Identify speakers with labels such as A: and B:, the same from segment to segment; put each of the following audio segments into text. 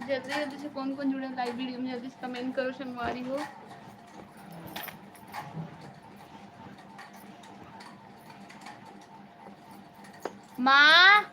A: जल्दी जल्दी से कौन कौन जुड़े लाइव वीडियो में, जल्दी से कमेंट करो, शनिवारी हो। माँ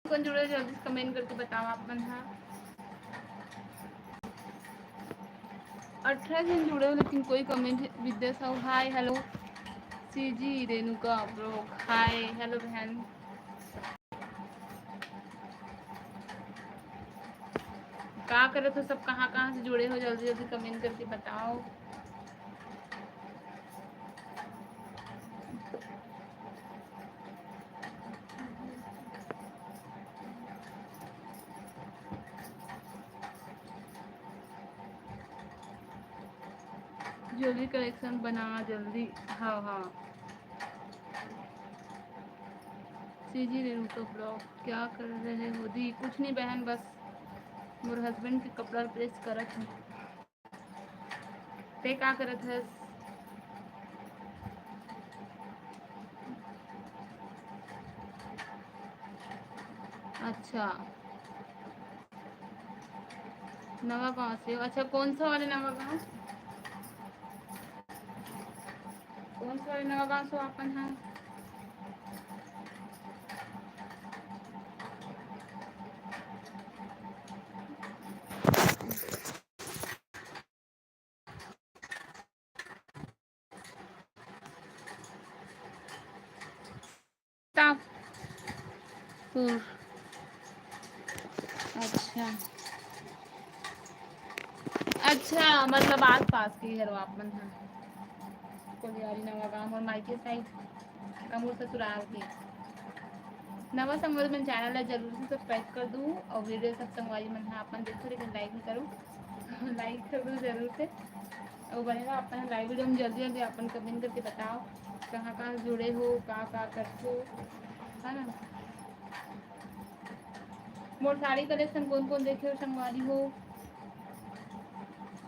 A: कौन जुड़े, जल्दी से कमेंट करके बताओ आप मन। हाँ 18 जन जुड़े हो लेकिन कोई comment. Vidya Sahu hi hello. CG Renuka bro hi hello बहन। क्या करे तो सब कहाँ कहाँ से जुड़े हो, जल्दी जल्दी कमेंट करके बताओ। ज्वेलरी कलेक्शन बनाना जल्दी। हाँ हाँ सीजी रेणुका ब्लॉग क्या कर रहे हो दी? कुछ नहीं बहन, बस मोर हस्बैंड के कपड़ा प्रेस करत है। ते का करत है? अच्छा नवा गाँव से हो? अच्छा कौन सा वाले नवा गाँव? कौन सा वाले नवा गाँव से अपन है? पुर। अच्छा अच्छा, मतलब आस पास के घर आप मन है कोलियारी नवा गांव और मायके साइड का मोर ससुराल के नवा संगवारी मन चैनल है जरूर से सब्सक्राइब कर दूँ और वीडियो सब संगवारी मन है अपन देखो लेकिन लाइक नहीं करो लाइक कर दो जरूर से और बनेगा अपन लाइव वीडियो में जल्दी जल्दी अपन कमेंट करके बताओ कहाँ कहाँ जुड़े हो कहाँ करते हो है ना। मोर साड़ी कलेक्शन कौन कौन देखे हो संगवारी हो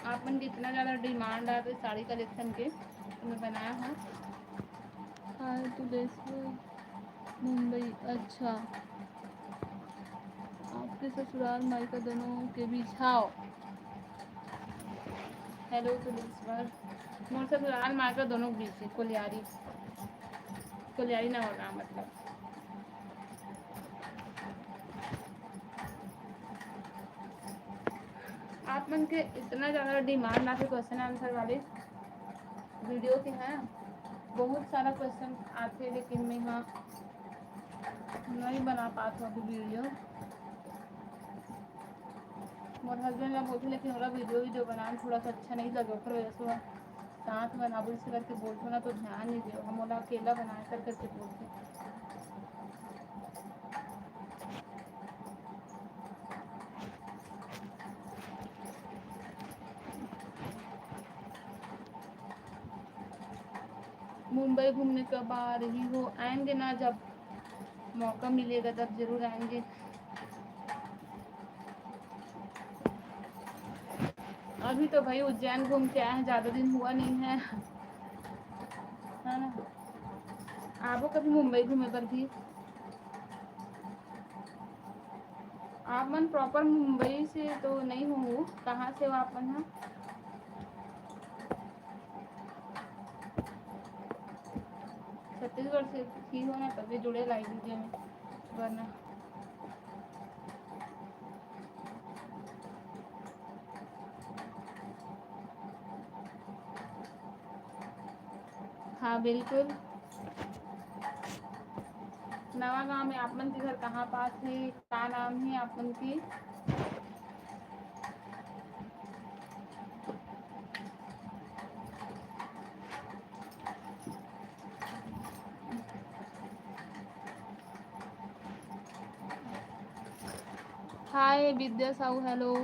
A: आप मन की इतना ज़्यादा डिमांड है साड़ी कलेक्शन के तो मैं बनाया हूँ। हाय तुलेश्वर मुंबई। अच्छा आपके ससुराल मायका दोनों के बीच हाओ। हेलो तुलेश्वर मोर ससुराल मायका दोनों के बीच है कोलियारी ना होगा मतलब। आप मन के इतना ज़्यादा डिमांड आते क्वेश्चन आंसर वाले वीडियो के हैं बहुत सारा क्वेश्चन आते लेकिन मैं हाँ नहीं बना पाती अभी वीडियो। मोर हस्बैंड ने बोलते लेकिन मेरा वीडियो बनाना थोड़ा सा अच्छा नहीं लगे फिर वजह से साथ बनाबो इसे करके बोलते ना तो ध्यान नहीं दे हम बोला अकेला बना करके बोलते। मुंबई घूमने कब आ रही हो आएंगे ना जब मौका मिलेगा तब जरूर आएंगे। अभी तो भाई उज्जैन घूम के आए हैं ज़्यादा दिन हुआ नहीं है ना। आपको कभी मुंबई घूमे पर भी आप मन प्रॉपर मुंबई से तो नहीं हो कहाँ से हो आप मन है छत्तीसगढ़ से ही हो ना तभी जुड़े लाइव वीडियो में वरना। हाँ बिल्कुल नवा गांव में आप मन के घर कहाँ पास है क्या नाम है आप मन की। हाय विद्या साहू हेलो।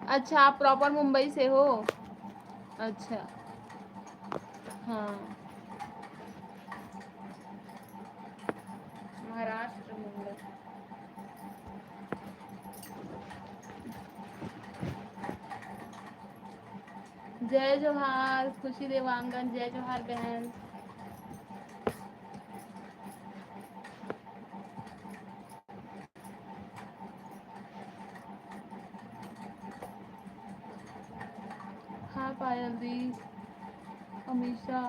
A: अच्छा आप प्रॉपर मुंबई से हो। अच्छा हाँ महाराष्ट्र मुंबई। जय जोहार खुशी देवांगन जय जोहार बहन। हाँ पायल दी अमीशा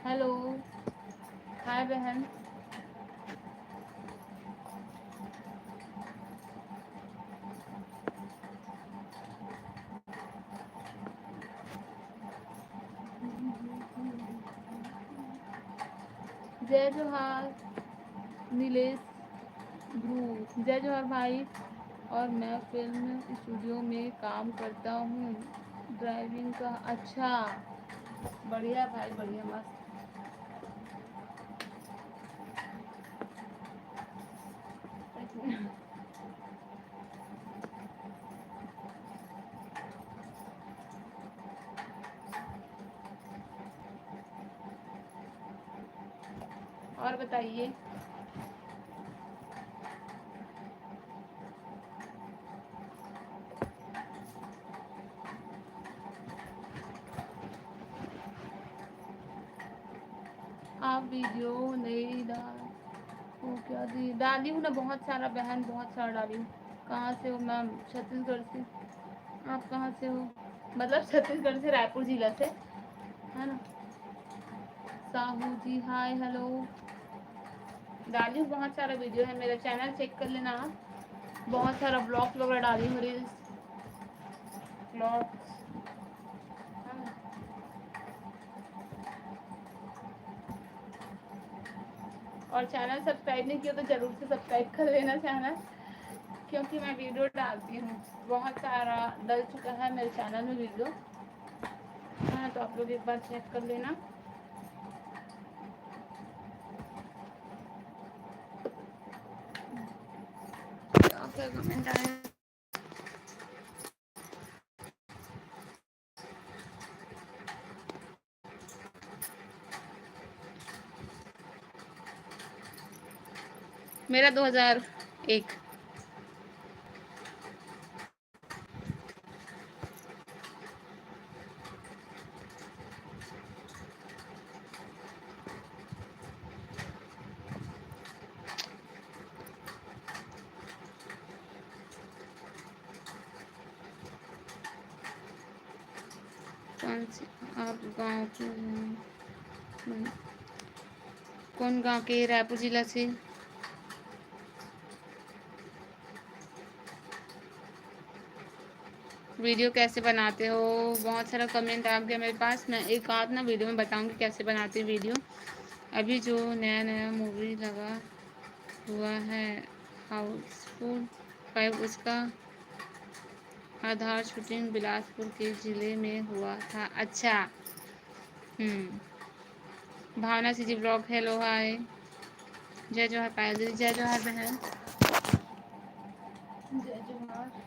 A: हेलो हाय बहन। जय जोहार नीलेश ध्रुव जय जोहार भाई। और मैं फिल्म स्टूडियो में काम करता हूँ ड्राइविंग का। अच्छा बढ़िया भाई बढ़िया मस्त। और बताइए आप वीडियो नहीं डाल वो क्या दी डाली हूँ ना बहुत सारा बहन बहुत सारा डाली हूँ। कहाँ से हो मैम छत्तीसगढ़ से। आप कहाँ से हो मतलब छत्तीसगढ़ से रायपुर जिला से है ना। साहू जी हाय हेलो डाली हूँ बहुत सारा वीडियो है मेरा चैनल चेक कर लेना आप बहुत सारा ब्लॉग वगैरह डाली हूँ रील्स ब्लॉग्स और चैनल सब्सक्राइब नहीं किया तो ज़रूर से सब्सक्राइब कर लेना चैनल, क्योंकि मैं वीडियो डालती हूँ। बहुत सारा डल चुका है मेरे चैनल में वीडियो, हाँ, तो आप लोग एक बार चेक कर लेना। क्या कमेंट आया? मेरा 2001। कौन सी आप गाँव के? कौन गांव के? रायपुर जिला से। वीडियो कैसे बनाते हो? बहुत सारा कमेंट आ गया मेरे पास। मैं एक आध ना वीडियो में बताऊंगी कैसे बनाते हैं वीडियो। अभी जो नया नया मूवी लगा हुआ है हाउसफुल 5, उसका आधार शूटिंग बिलासपुर के ज़िले में हुआ था। अच्छा। भावना सी जी ब्लॉग, हेलो हाय, जय जोहार पायल दीदी, जय जोहार बहन, जय जोहार।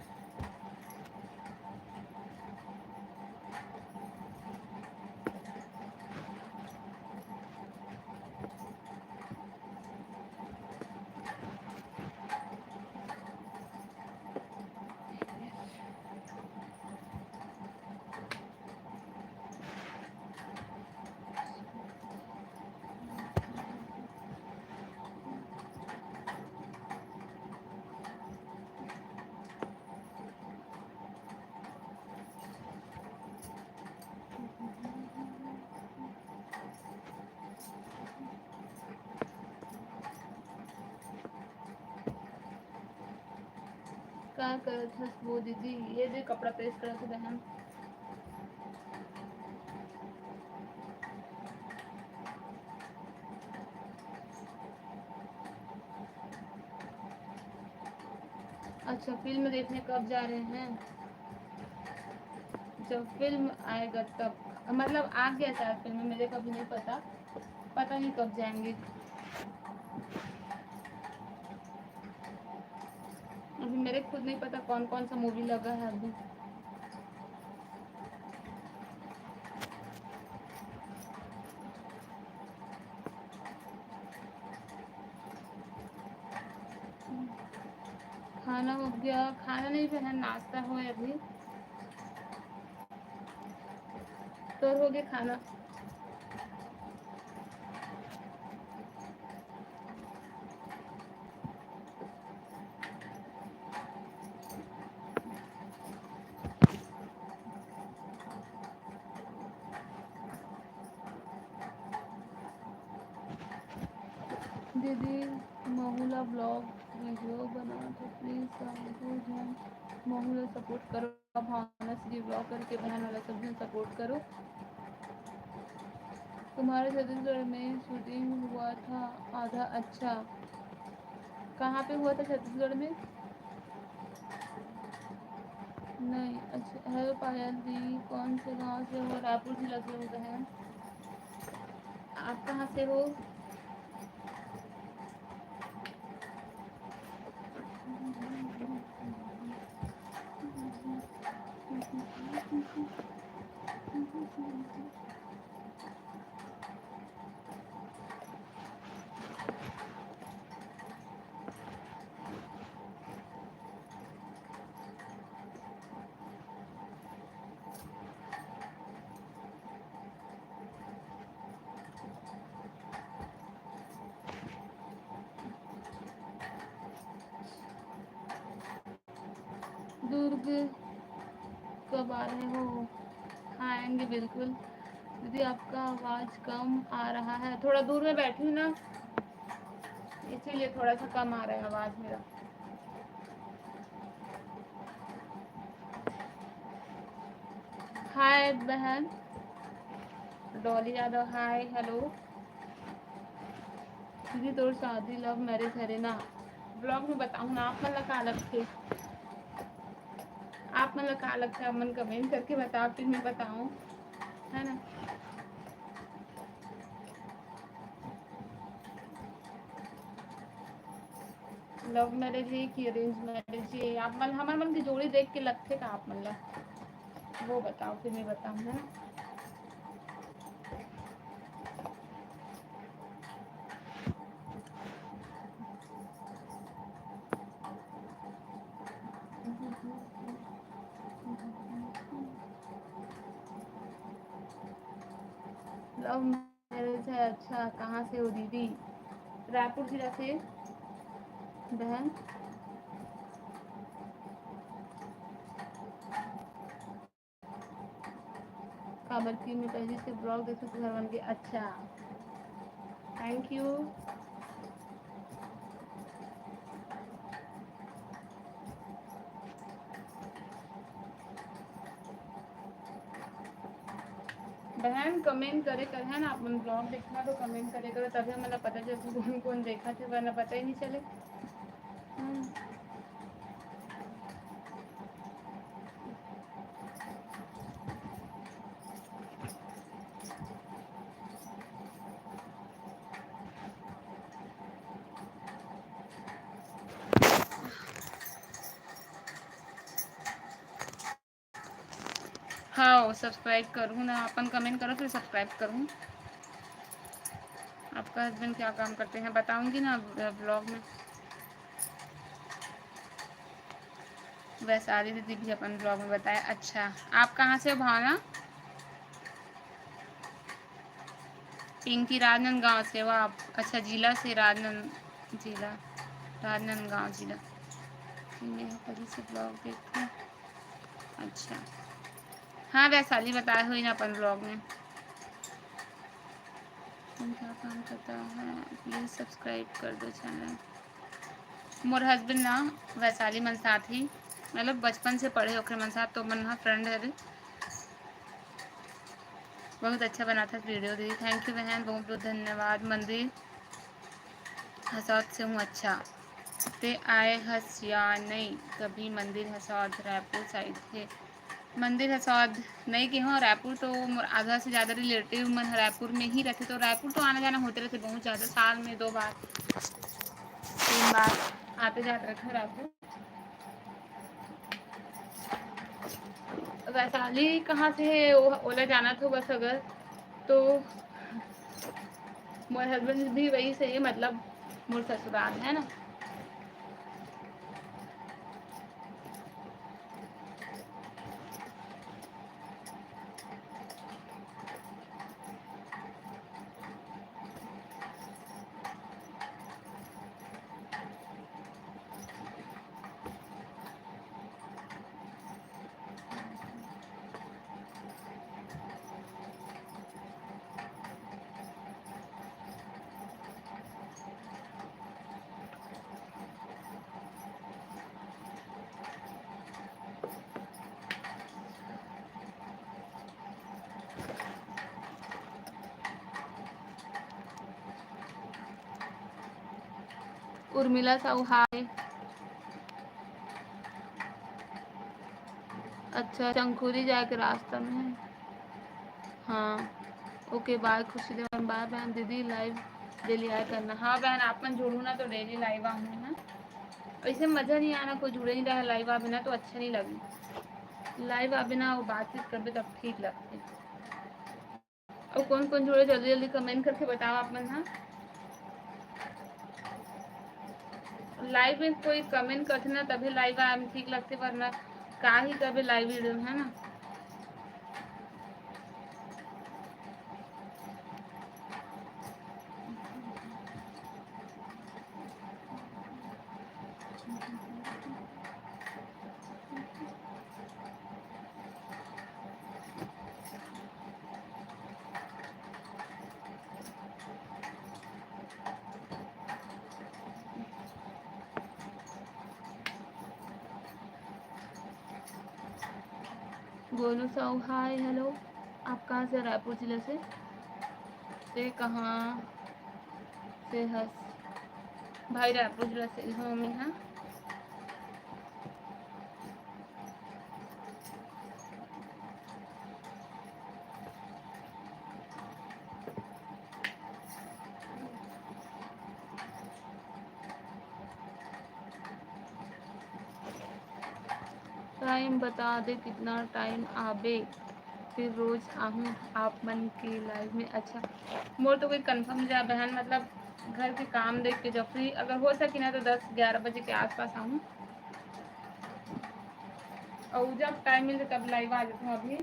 A: क्या करत हस वो दीदी? ये जो कपड़ा प्रेस करत बहन। अच्छा, फिल्म देखने कब जा रहे हैं? जब फिल्म आएगा तब, मतलब आ गया शायद फिल्म, मेरे को अभी नहीं पता, पता नहीं कब जाएंगे। अभी मेरे खुद नहीं पता कौन कौन सा मूवी लगा है अभी। खाना हो गया? खाना नहीं बहन, नाश्ता हो अभी। तो हो गया खाना? दीदी महुला ब्लॉग वीडियो बना तो प्लीज़ महुला सपोर्ट करो। भावना श्री ब्लॉग करके बहन वाला सब सपोर्ट करो। तुम्हारे छत्तीसगढ़ में शूटिंग हुआ था आधा? अच्छा, कहाँ पे हुआ था छत्तीसगढ़ में? नहीं। अच्छा, हेलो पायल दी, कौन से गांव से हो? रायपुर जिला से हो बहन। आप कहाँ से हो? दुर्ग कब आ रहे हो? हाँ, आएंगे बिल्कुल। दीदी आपका आवाज़ कम आ रहा है, थोड़ा दूर में बैठी हूँ ना, इसीलिए थोड़ा सा कम आ रहा है आवाज़ मेरा। हाय बहन डॉली यादव, हाय हेलो। दीदी तोर शादी लव मैरिज है ना? ब्लॉग में बताऊँ ना, आप मतलब का अलग थे, आप मतलब का अलग थे, मन कमेंट करके बताओ फिर मैं बताऊँ, है ना? लव मैरिज है कि अरेंज मैरिज है? आप मतलब हमारे मन की जोड़ी देख के लगते का आप मतलब वो बताओ फिर मैं बताऊँ, है ना? लव मैरिज है? अच्छा, कहाँ से हो दीदी? रायपुर जिला से बहन। कामरती में पहले से ब्लॉग देखो तो घर बन के। अच्छा, थैंक यू। बहन कमेंट करे कर, है ना? अपन ब्लॉग देखना तो कमेंट करे करो, तभी मतलब पता चले कौन कौन देखा थे, वरना पता ही नहीं चले। हाँ, सब्सक्राइब करूँ ना? अपन कमेंट करो फिर सब्सक्राइब करूँ। आपका हस्बैंड क्या काम करते हैं बताऊंगी ना ब्लॉग में। वैशाली दीदी भी अपन ब्लॉग में बताया। अच्छा, आप कहाँ से हो भावना? पिंकी राजनांदगांव से हो आप? अच्छा, जिला से जिला राजनांदगांव जिला। मैं कभी से ब्लॉग देखती हूँ। अच्छा, हाँ वैशाली बताया हुई ना अपन ब्लॉग में। तुम क्या काम करता है? प्लीज़ सब्सक्राइब कर दो चैनल। मोर हस्बैंड ना वैशाली मन साथ ही, मतलब बचपन से पढ़े ओखरे मन साथ, तो मन फ्रेंड है। बहुत अच्छा बना था वीडियो दीदी, थैंक यू बहन, बहुत बहुत धन्यवाद। मंदिर हसौद से हूँ। अच्छा, ते आए हस या नहीं कभी? मंदिर हसौद रायपुर साइड थे। मंदिर हसौद नहीं के हाँ, रायपुर तो आधा से ज़्यादा रिलेटिव मन रायपुर में ही रहते, तो रायपुर तो आना जाना होते रहते बहुत ज़्यादा, साल में 2 बार 3 बार आते जाते रहते रायपुर। वैशाली कहाँ से है? ओला जाना था बस अगर तो मोर हस्बैंड भी वही से है, मतलब मोर ससुराल है ना। उर्मिला साहू हाय। अच्छा, शंखुरी जाए के रास्ता में है। हाँ, ओके बाय खुशी देवन, बाय बहन। दीदी लाइव डेली आया करना। हाँ बहन, आप मन जोड़ू ना तो डेली लाइव आऊँगी ना। ऐसे मज़ा नहीं आना, कोई जुड़े नहीं रहा लाइव आ बिना तो अच्छा नहीं लगी। लाइव आ बिना वो बातचीत कर भी तब ठीक लगती। और कौन कौन जुड़े जल्दी जल्दी कमेंट करके बताओ आप मन। हाँ, लाइव में कोई कमेंट करते ना तभी लाइव आए ठीक लगते, वरना का ही कभी लाइव वीडियो है ना। Golu Sahu hi hello. आप कहाँ से? रायपुर जिले से कहाँ से हंस भाई रायपुर जिला से मम्मी। हाँ टाइम बता दे कितना टाइम आबे फिर रोज आहूँ आप मन के लाइव में। अच्छा मोर तो कोई कंफर्म जा बहन, मतलब घर के काम देख के जब फ्री अगर हो सके ना तो 10-11 बजे के आसपास आऊँ, और जब टाइम मिले तब लाइव आ जाती हूँ। अभी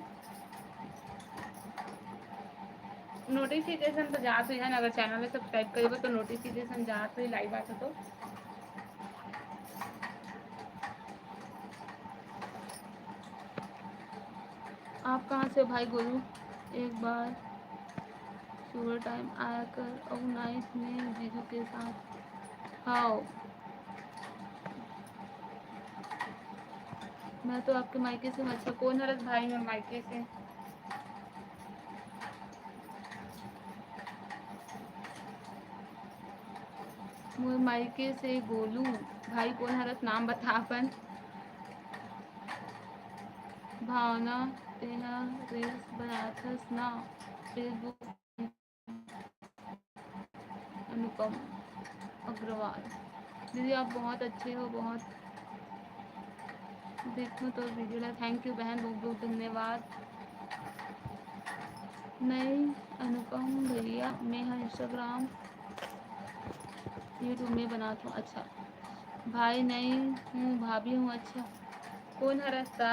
A: नोटिफिकेशन तो जात हुई है ना, अगर चैनल में सब्सक्राइब करेगा तो नोटिफिकेशन जात हुई लाइव आता तो। आप कहाँ से भाई गोलू? एक बार सुबह टाइम आया कर और नाइट में जीजू के साथ। हाँ मैं तो आपके मायके से हूँ। अच्छा कौन हरस भाई? मैं मायके से। मोर मायके से गोलू भाई कौन हरस? नाम बता अपन। भावना तेना रील्स बनाथस ना फेसबुक। अनुपम अग्रवाल दीदी आप बहुत अच्छे हो, बहुत देखो तो वीडियो। थैंक यू बहन, बहुत बहुत धन्यवाद। नहीं अनुपम भैया मैं हाँ इंस्टाग्राम यूट्यूब में बनाता हूँ। अच्छा भाई नहीं हूँ भाभी हूँ। अच्छा कौन है रास्ता?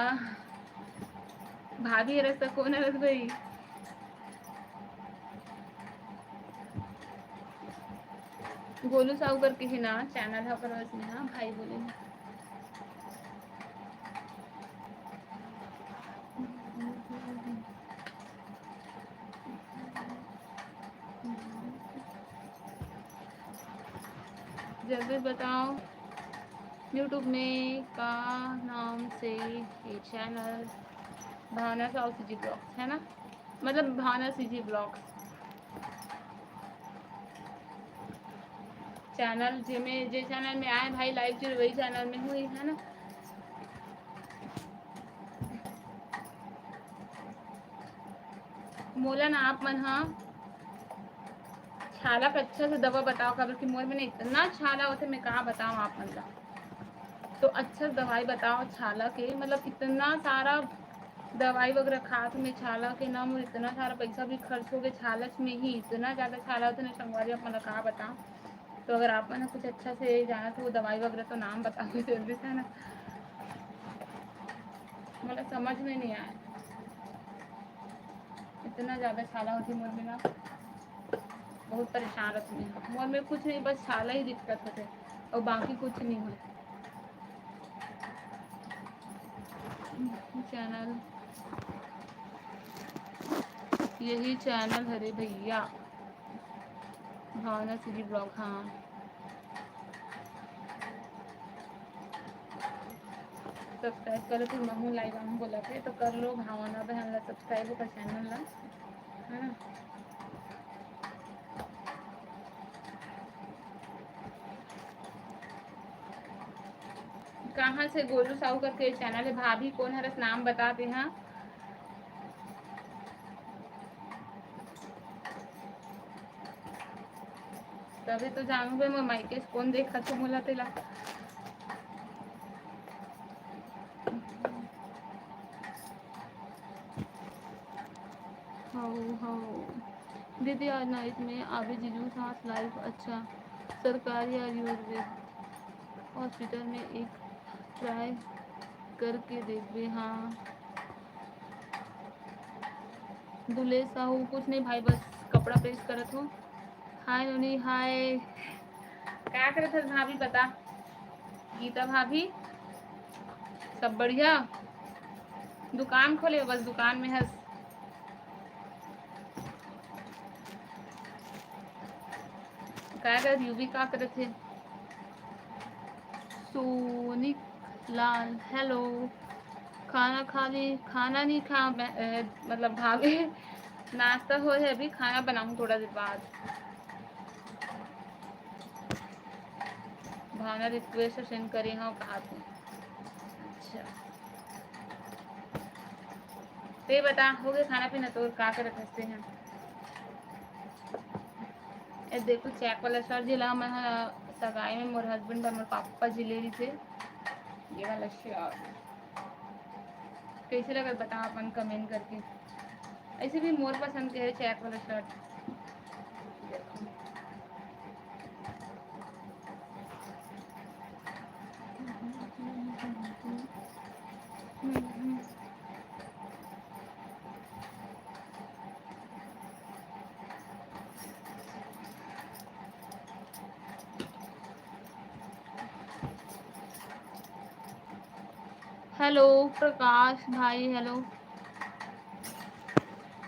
A: भाभी है रास्ता, कौन है रास्ता भाई? गोलू साहू करके ही ना चैनल है पर उसमें हाँ भाई बोले। जल्दी बताओ यूट्यूब में का नाम से ये चैनल? भावना साहू सीजी ब्लॉग्स है ना, मतलब भावना सीजी ब्लॉग्स चैनल जिसमें जे चैनल में आए भाई लाइव जो वही चैनल में हुई है ना। मोला ना आप मन हाँ छाला का अच्छा से दवा बताओ खबर कि मोर में इतना छाला होते मैं कहाँ बताऊँ आप मतलब। तो अच्छा दवाई बताओ छाला के, मतलब इतना सारा दवाई वगैरह खात में छाला के नाम, और इतना सारा पैसा भी खर्च हो गया छालच में ही, इतना ज़्यादा छाला होता है संगवारी आप मतलब कहाँ बताओ। तो अगर आप ना कुछ अच्छा से जाना तो वो दवाई वगैरह तो नाम बताओ जल्दी से ना, मतलब समझ में नहीं आया। इतना ज़्यादा छाला होती मोर में ना, बहुत परेशान रहती है मोर में। कुछ नहीं बस छाला ही दिक्कत होते और बाकी कुछ नहीं हो। चैनल यही चैनल हरे भैया भावना सीधी ब्लॉग। हाँ सब्सक्राइब करो तो मैं लाइव हम बोला थे तो कर लो भावना बहन ला सब्सक्राइब कर चैनल ला है ना। कहाँ से? गोलू साहू करके चैनल है। भाभी कौन हरस? नाम बताते हैं। तभी तो जानूंगे मैं माइके कौन देखा तो बोला तेला। हो हो दीदी आज नाइट में आबे जीजू साथ लाइव। अच्छा सरकारी आयुर्वेद हॉस्पिटल में एक ट्राई करके देखबे। हाँ दुले साहू कुछ नहीं भाई बस कपड़ा प्रेस करत हो। हाय नोनी हाय, क्या करत है भाभी बता? गीता भाभी सब बढ़िया? दुकान खोले बस दुकान में हंस। क्या कर यू भी क्या करत थे? सोनिक लाल हेलो। खाना खा ली? खाना नहीं खा मतलब भाभी नाश्ता हो है अभी, खाना बनाऊँ थोड़ा देर बाद। भावना रिक्वेस्ट सेंड करी हाँ कहा तू। अच्छा तो ये बता हो गया खाना पीना तो का कर हंसते हैं। ए देखो चेक वाला शर्ट जिला मैं सगाई में मोर हस्बैंड और मोर पापा जी ले रही थे ये वाला शर्ट कैसे लगा बताओ अपन कमेंट करके। ऐसे भी मोर पसंद के है चेक वाला शर्ट। हेलो प्रकाश भाई हेलो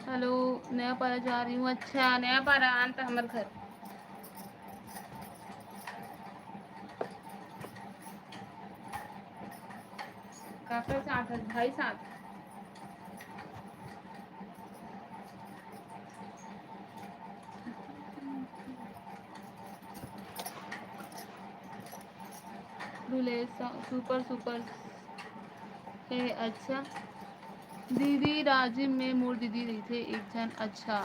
A: हेलो नया पारा जा रही हूँ। अच्छा नया पारा आन तो हमारे घर काका साथ है भाई साथ दूल्हे सुपर सुपर है। अच्छा दीदी राजिम में मोर दीदी रही थे एक जन। अच्छा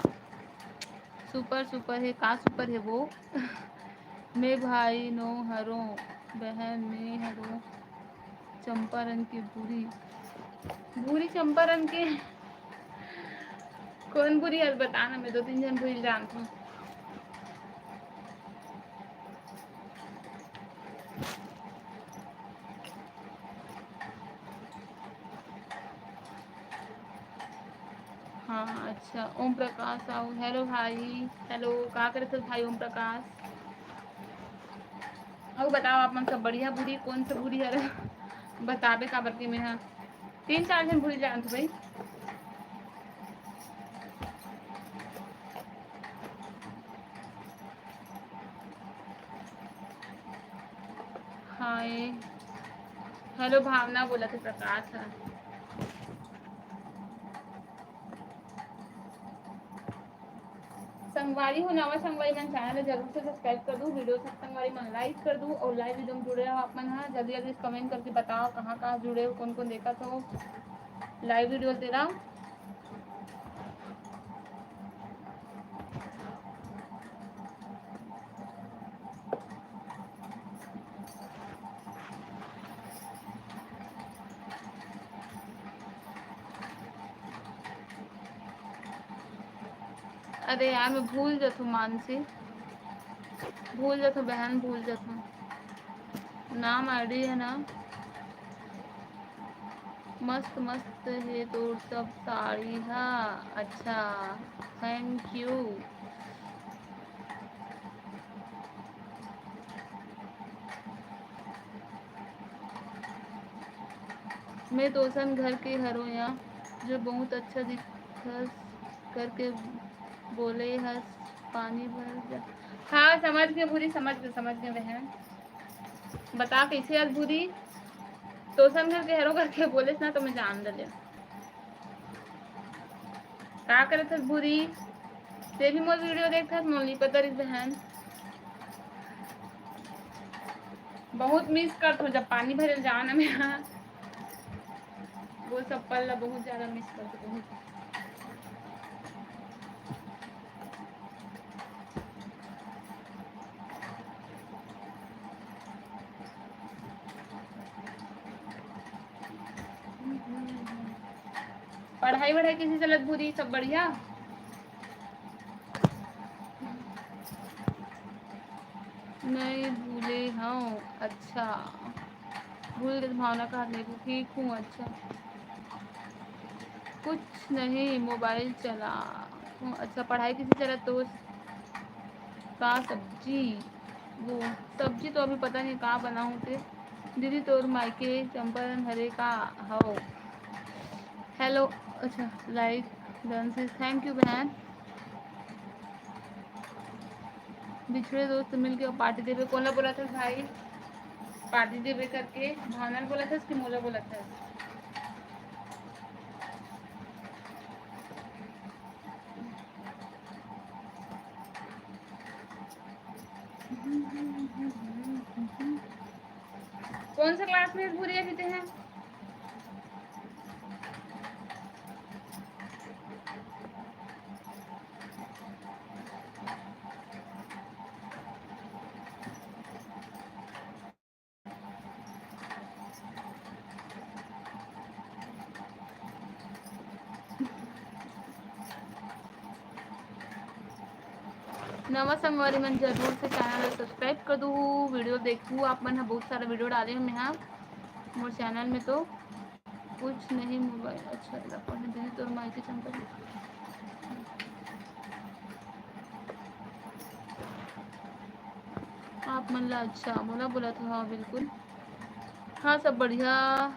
A: सुपर सुपर है का सुपर है वो मैं भाई नो हरो बहन में हरो चंपारण की बुरी बुरी चंपारण के कौन बुरी है बताना मैं दो तीन जन भूल जानती हूँ। हाँ अच्छा ओम प्रकाश साहू हेलो भाई हेलो का करे थे भाई ओम प्रकाश। अब बताओ आप मन सब बढ़िया बुरी कौन सा बुरी है बताबे का बत्ती में हाँ तीन चार दिन भूल जान भाई। हाय हेलो भावना बोला थे प्रकाश है। संगवारी हो नवा संगवारी मन चैनल जरूर से सब्सक्राइब कर दूँ वीडियो सब संगवारी मन लाइक कर दूँ और लाइव वीडियो में जुड़े रहो आप मन हाँ जल्दी जल्दी कमेंट करके बताओ कहाँ कहाँ जुड़े हो कौन कौन देखा तो लाइव वीडियो दे रहा हूँ। अरे यार मैं भूल जाता हूँ मानसी भूल जाता हूँ बहन भूल जाता हूँ नाम आईडी है ना मस्त मस्त है तो सब साड़ी हाँ अच्छा थैंक यू। मैं तोसन घर के हरों यहाँ जो बहुत अच्छा दिखस करके बोले हंस पानी भर जा। हाँ समझ गए पूरी समझ गए बहन बता कैसे आज बुरी तोसन घर के हरों करके बोले ना तो मैं जान दे क्या करे थे बुरी ते भी मोर वीडियो देखा मोली पता रही बहन बहुत मिस करत हो जब पानी भरे जाओ ना मैं वो सब पल बहुत ज़्यादा मिस करते बहुत। पढ़ाई वढ़ाई किसी चलत बुरी सब बढ़िया। नहीं भूले हाँ अच्छा भूल गए भावना का हाथ नहीं ठीक हूँ। अच्छा कुछ नहीं मोबाइल चला अच्छा पढ़ाई किसी चला तो का सब्जी वो सब्जी तो अभी पता नहीं कहाँ बनाऊँ थे दीदी तोर मायके चंपारण हरे का हो हेलो अच्छा लाइक डांसेस थैंक यू बहन बिछड़े दोस्त मिल के पार्टी देवे कौन बोला था भाई पार्टी देवे करके भावना बोला था उसकी मोला बोला था। कौन सा क्लास में भूरिया पीते हैं? नवा संगवारी मन जरूर से चैनल सब्सक्राइब कर दू, वीडियो देखू आप मन बहुत सारा वीडियो डाले मैं हाँ मोर चैनल में। तो कुछ नहीं मोबाइल अच्छा लगा पढ़ने देने तो माइके चंपल आप मन ला अच्छा मोला बोला था। हाँ बिल्कुल, हाँ सब बढ़िया।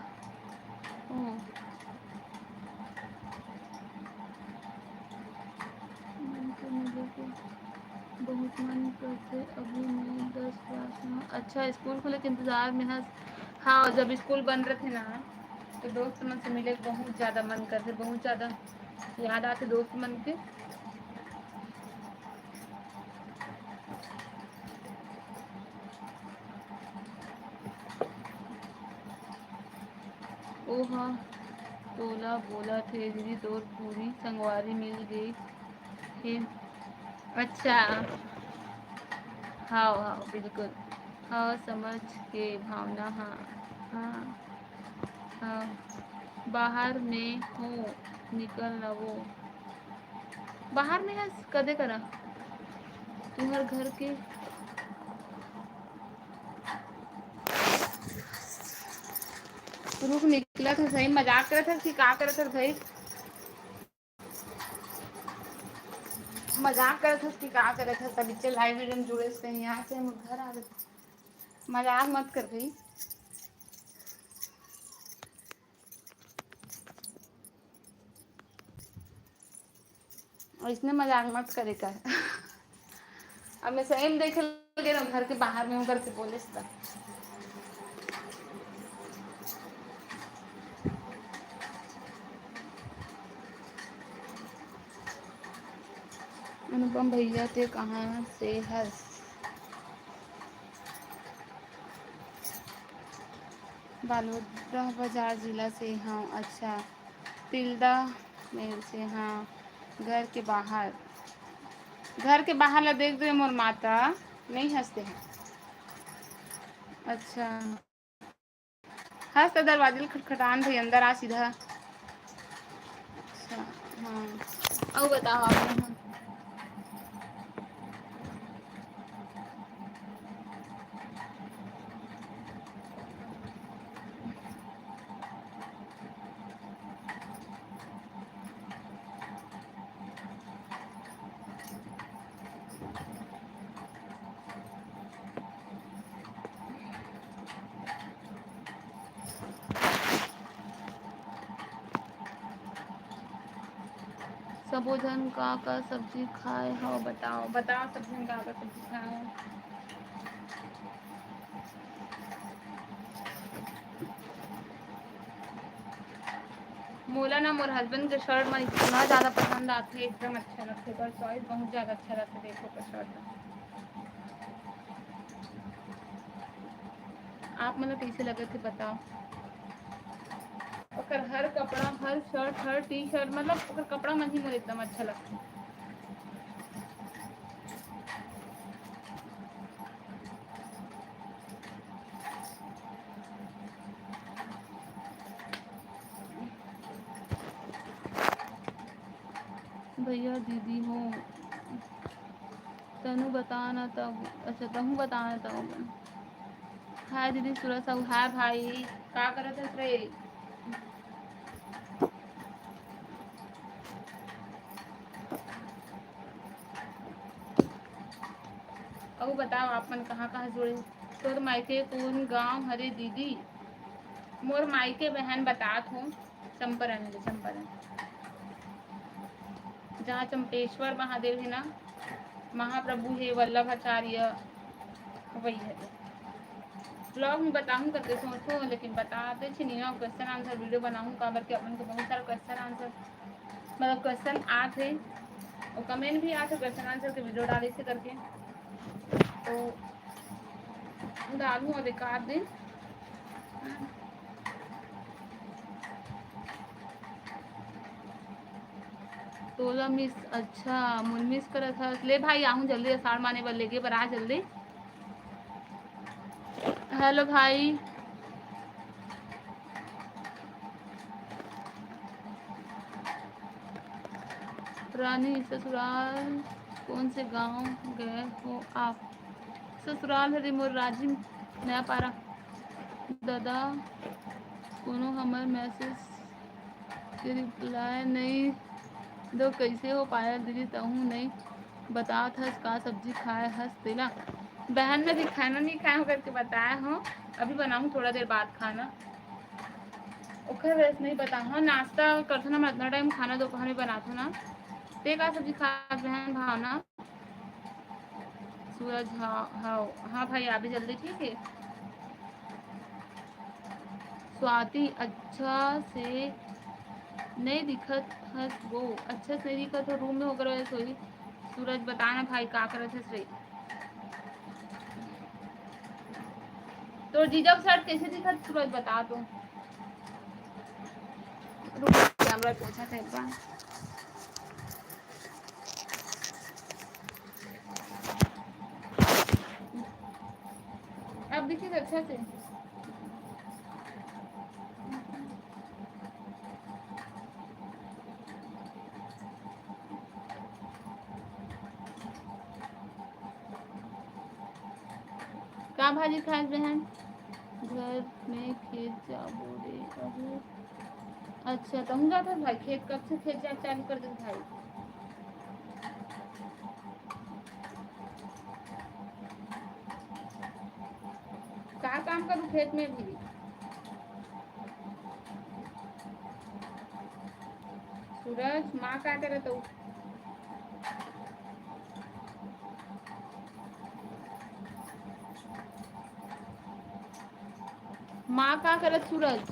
A: बहुत मन करते अभी मैं 10 क्लास में। अच्छा स्कूल खुले के इंतज़ार में है। हाँ जब स्कूल बंद रहे थे ना तो दोस्त मन से मिले बहुत ज़्यादा मन करते, बहुत ज़्यादा याद आते दोस्त मन के। ओ हाँ तोला बोला थे दीदी तो पूरी संगवारी मिल गई फिर। अच्छा हाँ हाँ बिल्कुल, हाँ समझ के भावना। हाँ हाँ हाँ बाहर में हूँ निकल न वो बाहर में है कदे करा तुम्हारे घर के। रुक निकला था सही, मजाक कर था कि क्या कर था भाई? मजाक कर था कि क्या कर था? तभी से लाइव वीडियो में जुड़े से यहाँ से हम घर आ गए। मजाक मत कर भाई, और इसने मजाक मत करे कर। अब मैं सही में देखे लगे ना घर के बाहर में हूँ करके बोले था। अनुपम भैया थे कहाँ से हंस? बालोद बाजार जिला से। हाँ अच्छा तिल्दा मेल से। हाँ घर के बाहर, घर के बाहर ला देख दो मोर माता नहीं हंसते हैं। अच्छा हंस तो दरवाजे खटखटान भाई अंदर आ सीधा। अच्छा हाँ और बताओ आप। सबो जन का सब्जी खाए हो? बताओ बताओ सब जन का सब्जी खाए हो? मोला ना मोर हस्बैंड के शर्ट में इतना ज़्यादा पसंद आते है, एकदम अच्छा लगता है। चॉइस बहुत ज़्यादा अच्छा लगता है। देखो का शर्ट आप मतलब कैसे लगे थे बताओ? और हर कपड़ा हर शर्ट हर टी शर्ट मतलब कपड़ा मन ही मोर एकदम अच्छा लगता है। भैया दीदी हो तनु बताना तब। अच्छा तहूँ बताना तब। हाय दीदी सूरज साहू। हाय भाई क्या करत है रे? अब बताओ आप मन कहाँ कहाँ जुड़े? तोर मायके कौन गाँव हरे दीदी? मोर मायके बहन बतात हूँ चंपारण है, चंपारण जहाँ चंपेश्वर महादेव है ना, महाप्रभु है वल्लभाचार्य वही है। ब्लॉग में बताऊँ करके सोचो लेकिन बताते नहीं ना। क्वेश्चन आंसर वीडियो बनाऊँ का करके अपन को बहुत सारा क्वेश्चन आंसर मतलब क्वेश्चन आते और कमेंट भी आते क्वेश्चन आंसर के वीडियो डाले से करके तो डालूँ अब एक आध दिन तोला मिस अच्छा मुन मिस करत हस ले भाई आहूँ जल्दी असाड़ माने बर लेके पर आ जल्दी। हेलो भाई रानी ससुराल कौन से गांव गए हो आप? ससुराल हरे मोर राजी नया पारा दादा कोनो हमर मैसेज के रिप्लाई नहीं दो कैसे हो पाया दीदी तहूँ नहीं बतात हस का सब्जी खाए हस तेला बहन ने भी खाना नहीं खाया हो करके बताया हो अभी बनाऊँ थोड़ा देर बाद खाना ओखर वैसे नहीं बता हाँ नाश्ता करथो ना मैं इतना टाइम खाना दोपहर में बनाथो ना ते का सब्जी खा बहन भावना सूरज हाँ भाई अभी जल्दी ठीक है। स्वाति अच्छा से नहीं दिखत हस वो अच्छा से नहीं दिखत हो रूम में होकर वैसे सोई। सूरज बताना भाई का करत हस रे तो जीजा शर्ट कैसे दिखत सूरज बता तो कैमरा पूछा था एक बार अब दिखिए अच्छा से का भाजी खास बहन घर में खेत जाबो रे अभी अच्छा तुम जाता भाई खेत कब से खेत जा चालू कर दे भाई का काम करूँ खेत में भी सूरज माँ का करे तो माँ का करत सूरज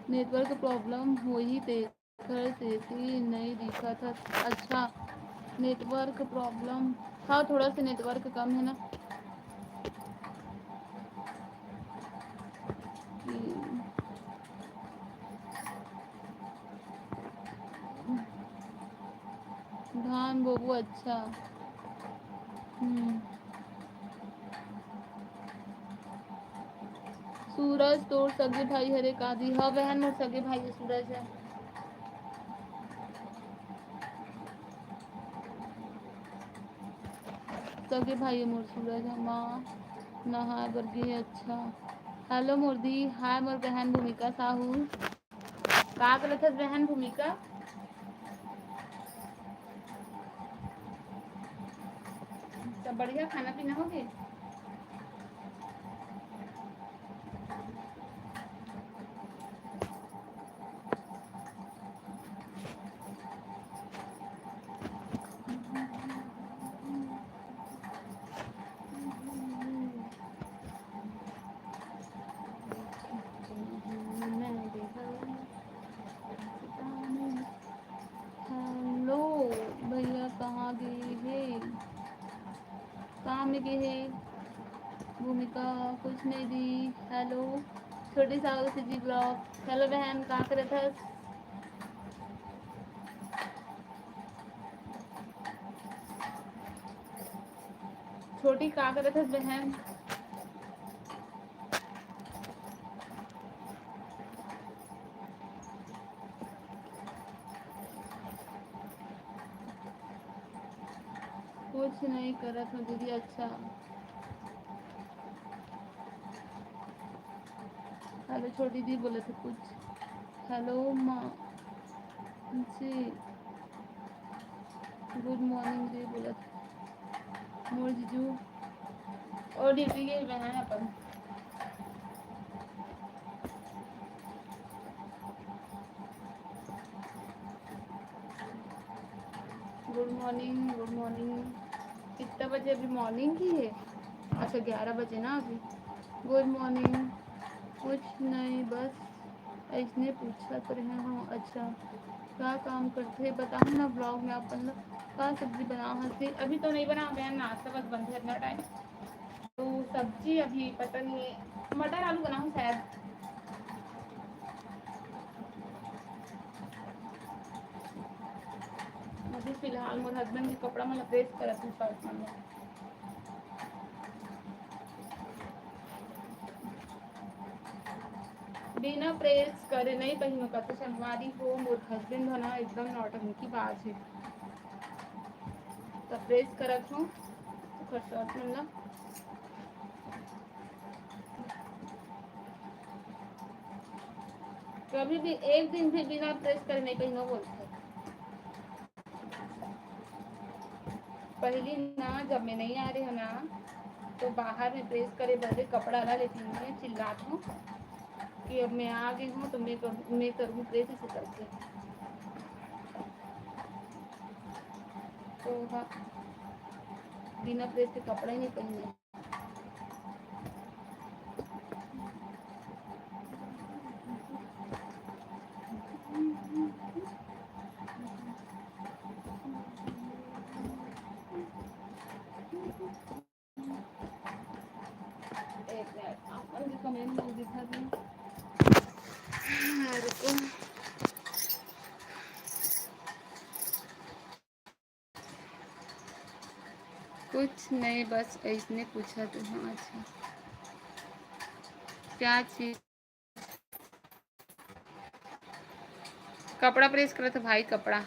A: नेटवर्क प्रॉब्लम हो ही देखर सेती नहीं दिखा था अच्छा नेटवर्क प्रॉब्लम हाँ थोड़ा सा नेटवर्क कम है ना धान बोबू अच्छा सूरज तोर सगे भाई हरे कादी हाँ बहन मोर सगे भाई सूरज है सगे भाई मोर सूरज है माँ नहाए बरगी है अच्छा हेलो मोरदी हाय मोर बहन भूमिका साहू का करत हस बहन भूमिका सब बढ़िया खाना पीना हो गए हेलो भैया कहाँ गए है कहाँ में गए है भूमिका कुछ नहीं दी हेलो छोटी साहू से जी ब्लॉग हेलो बहन कहाँ करत हस छोटी का करत हस बहन कुछ नहीं करत हो दीदी अच्छा हेलो छोटी दी बोले थे कुछ हेलो माँ जी गुड मॉर्निंग दी बोला था मोर जीजू और ड्यूटी के बहन अपन गुड मॉर्निंग गुड मॉर्निंग कितना बजे अभी मॉर्निंग की है अच्छा 11 बजे ना अभी गुड मॉर्निंग कुछ नहीं बस ऐसने पूछा कर रहे हो अच्छा क्या काम करते हैं बताओ ना ब्लॉग में अपन लोग क्या सब्जी बना हंसी अभी तो नहीं बना बहन नाश्ता बस बंद है इतना टाइम तो सब्जी अभी पता नहीं है मटर आलू बनाऊँ शायद अभी फिलहाल मोर हस्बैंड के कपड़ा मतलब प्रेस करत हूँ शर्ट मन ला। बिना प्रेस करे नहीं पहिनो का तो संगवारी हो मोर हस्बैंड है ना एकदम नौटंकी बाज है। तब प्रेस करत हूँ ओकर शर्ट मन ला। कभी भी एक दिन भी बिना प्रेस करे नहीं पहिनो बोलते। पहली ना जब मैं नहीं आ रही हूँ ना तो बाहर में प्रेस करे बदले कपड़ा ला लेती हूँ, मैं चिल्लाती हूँ कि अब मैं आ गई हूँ तो मैं करूँ प्रेस इसे करके। तो हाँ बिना प्रेस के कपड़ा ही नहीं पहने। एक मिनट आपन भी कमेंट में दिखा दी। रुको कुछ नहीं बस ऐसने पूछा तो। हाँ अच्छा क्या चीज कपड़ा प्रेस करा था भाई कपड़ा।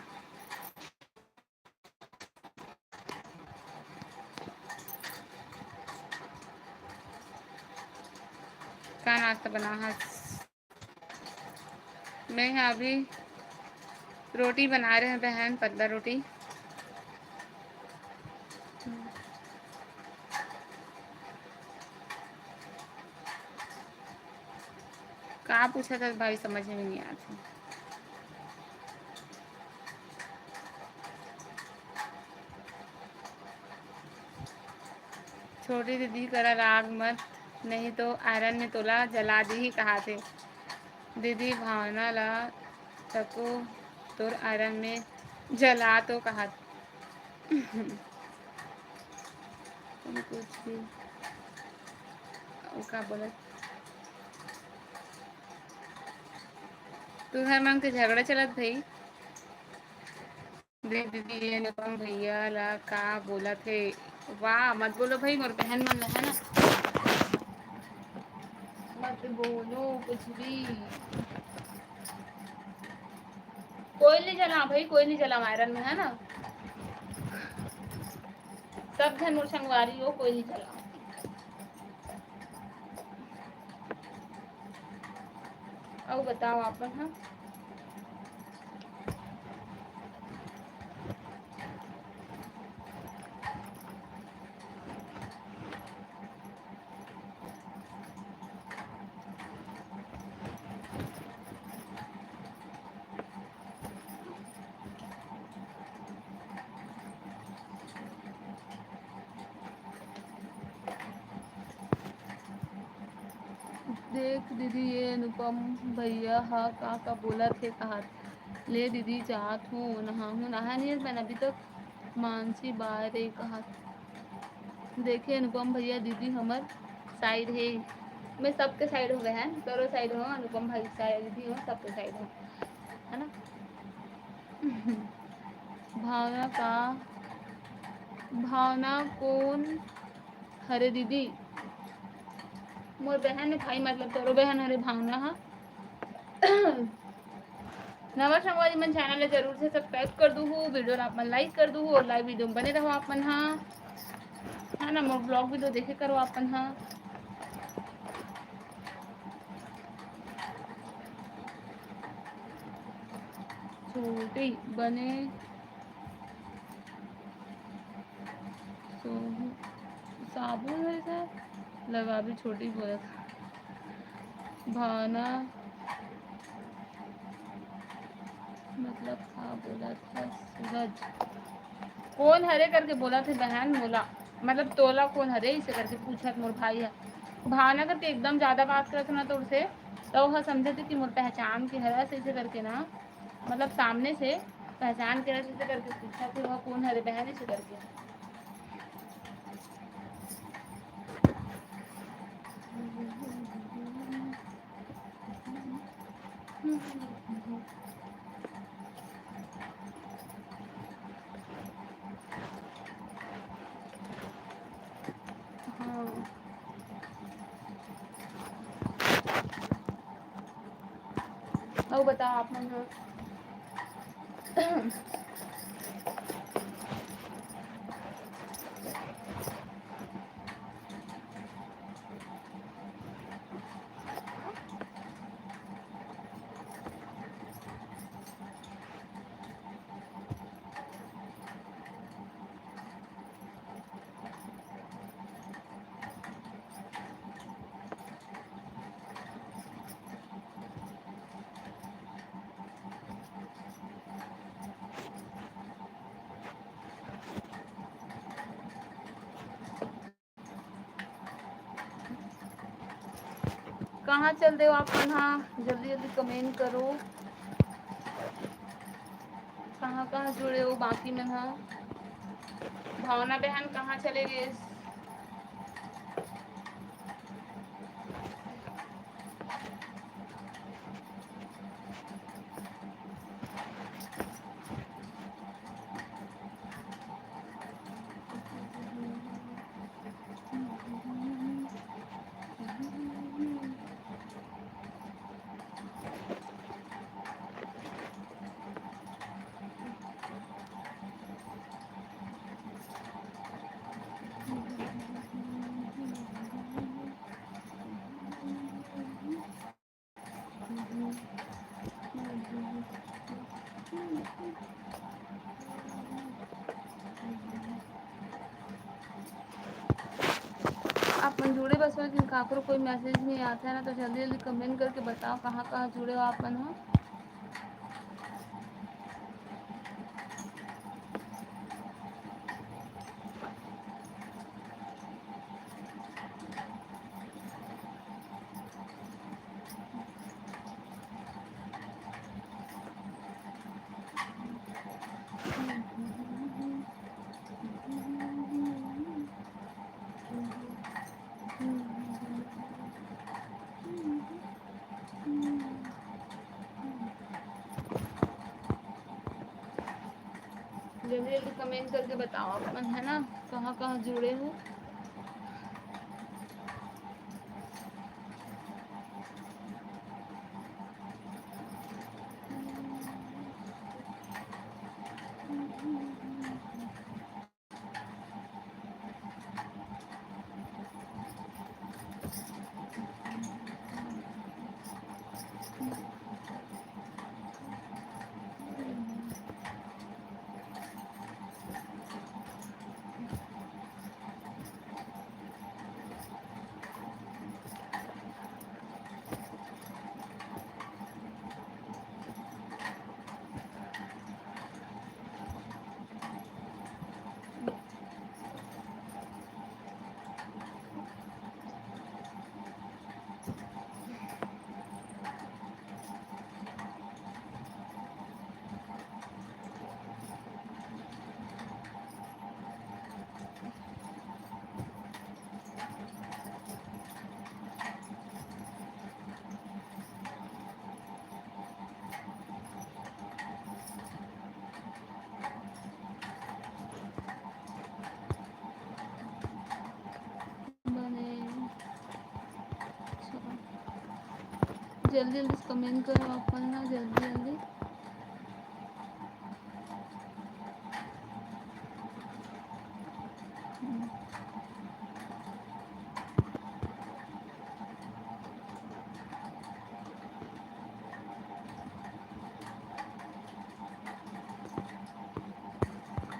A: क्या नाश्ता बना है? मैं अभी रोटी बना रहे हैं बहन, पतला रोटी। कहाँ पूछा था भाई समझ में नहीं आता। छोटी दीदी करा राग मत नहीं तो आयरन में तोला जला दी ही कहा थे। दीदी भावना ला तको तोर आयरन में जला तो कहा तुम कुछ भी का बोला तू घर मांग के झगड़ा चलत भाई। देख दीदी ये अनुपम भैया ला का बोला थे। वाह मत बोलो भाई मोर बहन मन है ना मत बोलो कुछ भी। कोई नहीं जला भाई कोई नहीं जला आयरन में है ना सब जन मोर संगवारी हो कोई नहीं जला। अब बताओ आपन। हाँ देख दीदी ये अनुपम भैया हा का बोला थे कहा ले दीदी चाहत हूँ नहा हूँ नहा नहीं है मैंने अभी तक मानसी बाहर ही कहा। देखे अनुपम भैया दीदी हमार साइड है। मैं सबके साइड हो गए हैं दोनों साइड हो अनुपम भाई साइड भी हो सबके साइड हो है ना। भावना का भावना कौन हरे दीदी मोर बहन है भाई मतलब तोरो बहन हरे भावना हा। नवा संगवारी मन चैनल जरूर से सब्सक्राइब कर दू वीडियो आप मन लाइक कर दू और लाइव वीडियो बने रहो आप मन। हाँ है ना मोर ब्लॉग वीडियो देखे करो अपन। हाँ छोटी बने तो साबुन है लगा भी छोटी बोला था भावना मतलब हाँ बोला था सूरज कौन हरे करके बोला थे बहन बोला मतलब तोला कौन हरे इसे करके पूछा मोर भाई है। भावना करके एकदम ज़्यादा बात करते ना तो उसे तो वह समझे थे कि मोर पहचान के हरा से इसे करके ना मतलब सामने से पहचान के इसे करके पूछा कि वह कौन हरे बहन इसे करके। और बताओ आप मन हाँ। कहाँ चल रहे हो आप मन हाँ, जल्दी जल्दी कमेंट करो। कहाँ कहाँ जुड़े हो बाकी मन हाँ। भावना बहन कहाँ चले गए? आप मन जुड़े बस हो, लेकिन काकरो कोई मैसेज नहीं आता है ना, तो जल्दी जल्दी कमेंट करके बताओ कहाँ कहाँ जुड़े हो आप मन हाँ। जल्दी जल्दी कमेंट करके बताओ आप मन है ना, कहाँ कहाँ जुड़े हो। जल्दी जल्दी कमेंट करो आप ना, जल्दी जल्दी।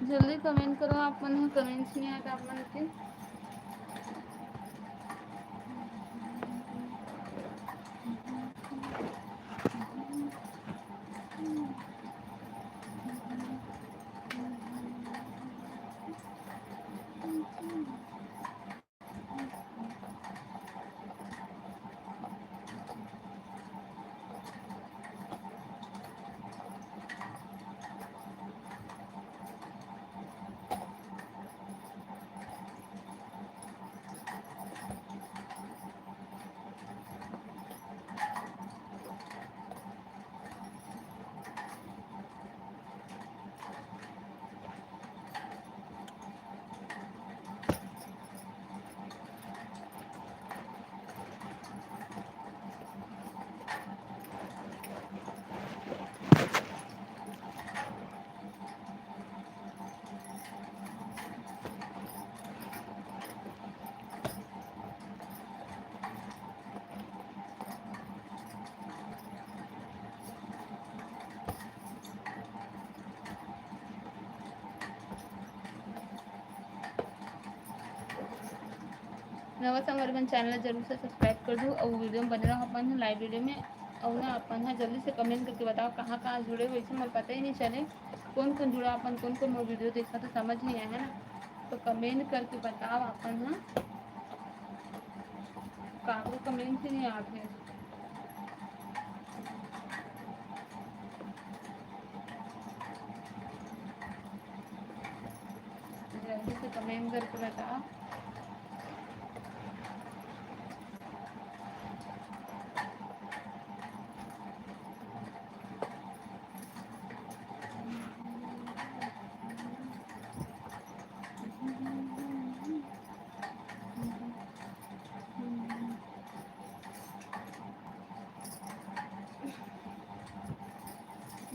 A: जल्दी कमेंट करो आप मन, कमेंट्स नहीं आए आप मन के। नवा संवर्धन चैनल जरूर से सब्सक्राइब कर दो और वीडियो में बने रहो अपन लाइव वीडियो में। और ना अपन है जल्दी से कमेंट करके बताओ कहाँ कहाँ जुड़े हुए, वैसे मुझे पता ही नहीं चले कौन कौन जुड़ा, अपन कौन कौन मोर वीडियो देखा तो समझ नहीं आया है ना। तो कमेंट करके बताओ अपन ना, काको कमेंट ही नहीं आते। जल्दी से कमेंट करके बताओ।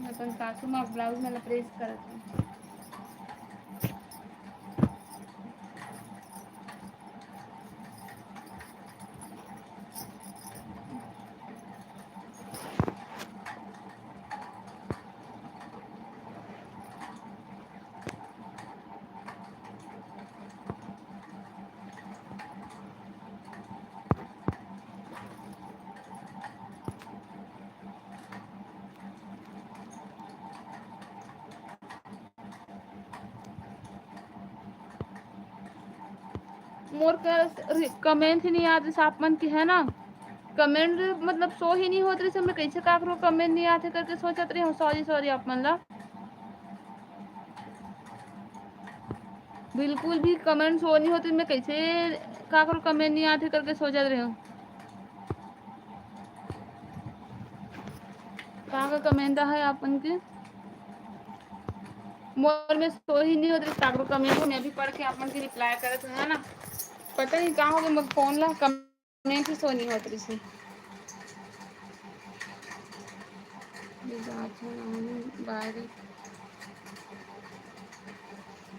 A: अपन सासू माँ ब्लाउज मला प्रेस करत हूँ। मोर का कमेंट ही नहीं आते सापमन की है ना, कमेंट मतलब शो ही नहीं होत रही से मैं कैसे का करूँ, कमेंट नहीं आते करके सोचत रही हूँ। सॉरी सॉरी आप मन ला बिल्कुल भी कमेंट शो नहीं होती, मैं कैसे का करूँ, कमेंट नहीं आते करके सोचत रही हूँ। कहाँ का कमेंट है आपन के मोर में शो ही नहीं होती, का करूँ कमेंट मैं भी पढ़ के आपन के रिप्लाई करत है ना। पता नहीं कहाँ हो गया मैं फोन ला कमेंट ही शो नहीं होत रही से। बाहर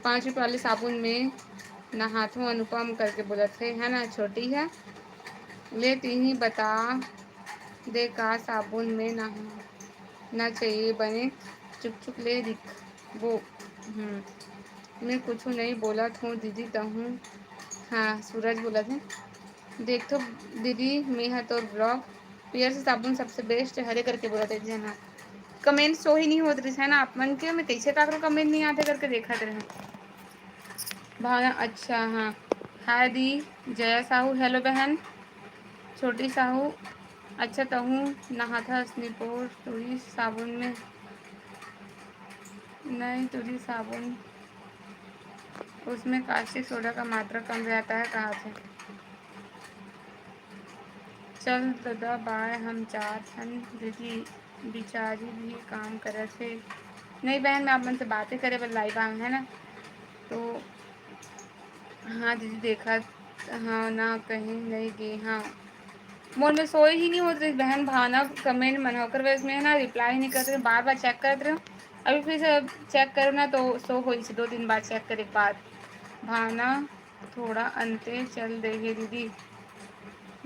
A: 5 रुपये वाले साबुन में नहाथों अनुपम करके बोला थे है ना, छोटी है लेती ही बता दे का साबुन में ना चाहिए बने चुप चुप ले दिख वो। मैं कुछ नहीं बोला था दीदी तहूँ। हाँ सूरज बोला थे देख तो दीदी मैं है तो ब्लॉग पियर से साबुन सबसे बेस्ट हरे करके बोला था जी। हाँ कमेंट शो ही नहीं होते रही है ना आप मन के, मैं कैसे का कमेंट नहीं आते करके देखा रहे भावना। अच्छा हाँ हाय दी जया साहू हेलो बहन छोटी साहू। अच्छा तहूँ नहा था स्नीपोर तुरी साबुन में नहीं तुरी साबुन उसमें कास्टिक सोडा का मात्रा कम रहता है कहाँ से। चल दादा बाय हम चार छन दीदी बिचारी भी काम करे थे। नहीं बहन मैं आप मन से बातें करे बस लाइव आम है ना तो। हाँ दीदी देखा हाँ ना कहीं नहीं गई। हाँ मोर में सोए ही नहीं होते बहन भावना कमेंट मन होकर वे इसमें है ना रिप्लाई नहीं करते, बार बार चेक करते रहो। अभी फिर से चेक करो ना तो सो हो से 2-3 बार चेक करे बाद भावना थोड़ा अंते चल देगी दीदी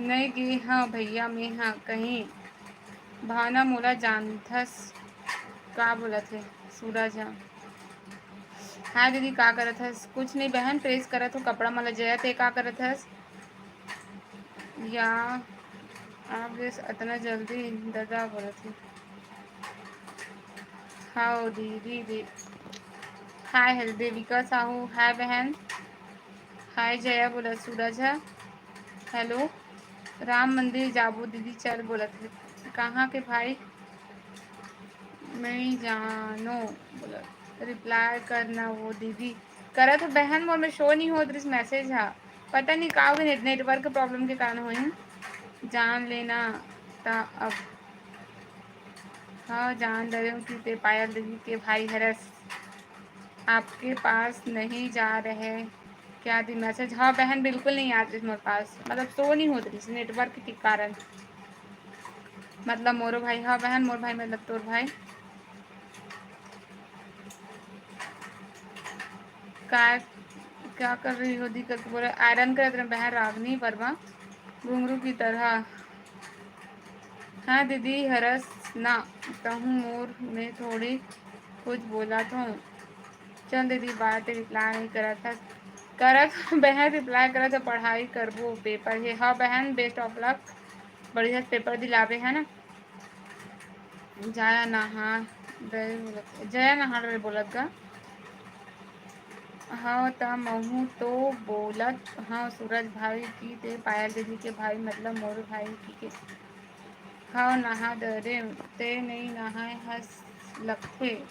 A: नहीं गई। हाँ भैया मैं हाँ कहीं भावना मोला जानथस का बोला थे सूरज। हाँ हाँ दीदी का करत हस कुछ नहीं बहन प्रेस करत हो कपड़ा मला जया थे का करत हस या आप गैस इतना जल्दी दादा बोला थे। हाँ दीदी दी हाय हेल देविका साहू हाय बहन हाय जया बोला सूरज है हेलो राम मंदिर जाबू दीदी चल बोला थे कहाँ के भाई मैं जानो बोला रिप्लाई करना वो दीदी करा तो बहन मोर में शो नहीं हो रही मैसेज है पता नहीं का होगी नेटवर्क प्रॉब्लम के कारण हुई जान लेना ता अब। हाँ जान रहे हूँ कि ते पायल दीदी के भाई हरस आपके पास नहीं जा रहे क्या दी मैसेज। हाँ बहन बिल्कुल नहीं आती मेरे पास मतलब शो नहीं होती थी नेटवर्क के कारण मतलब मोरो भाई। हाँ बहन मोर भाई मतलब तोर भाई का क्या कर रही हो दी करके बोले आयरन कर रहे बहन रागनी वर्मा घुंघरू की तरह। हाँ दीदी हरस ना कहूँ मोर में थोड़ी कुछ बोला तो चल दीदी बात रिप्लाई नहीं करा था करत बहन रिप्लाई करत पढ़ाई करबो पेपर है। हाँ बहन बेस्ट ऑफ लक, बढ़िया पेपर दिलावे है ना। जया नहा जया नहा रहे बोलत गा। हाँ त महू तो बोलत हाँ सूरज भाई की ते पायल दीदी के भाई मतलब मोर भाई की के। हाँ नहा दरे ते नहीं नहाए हंस लगते।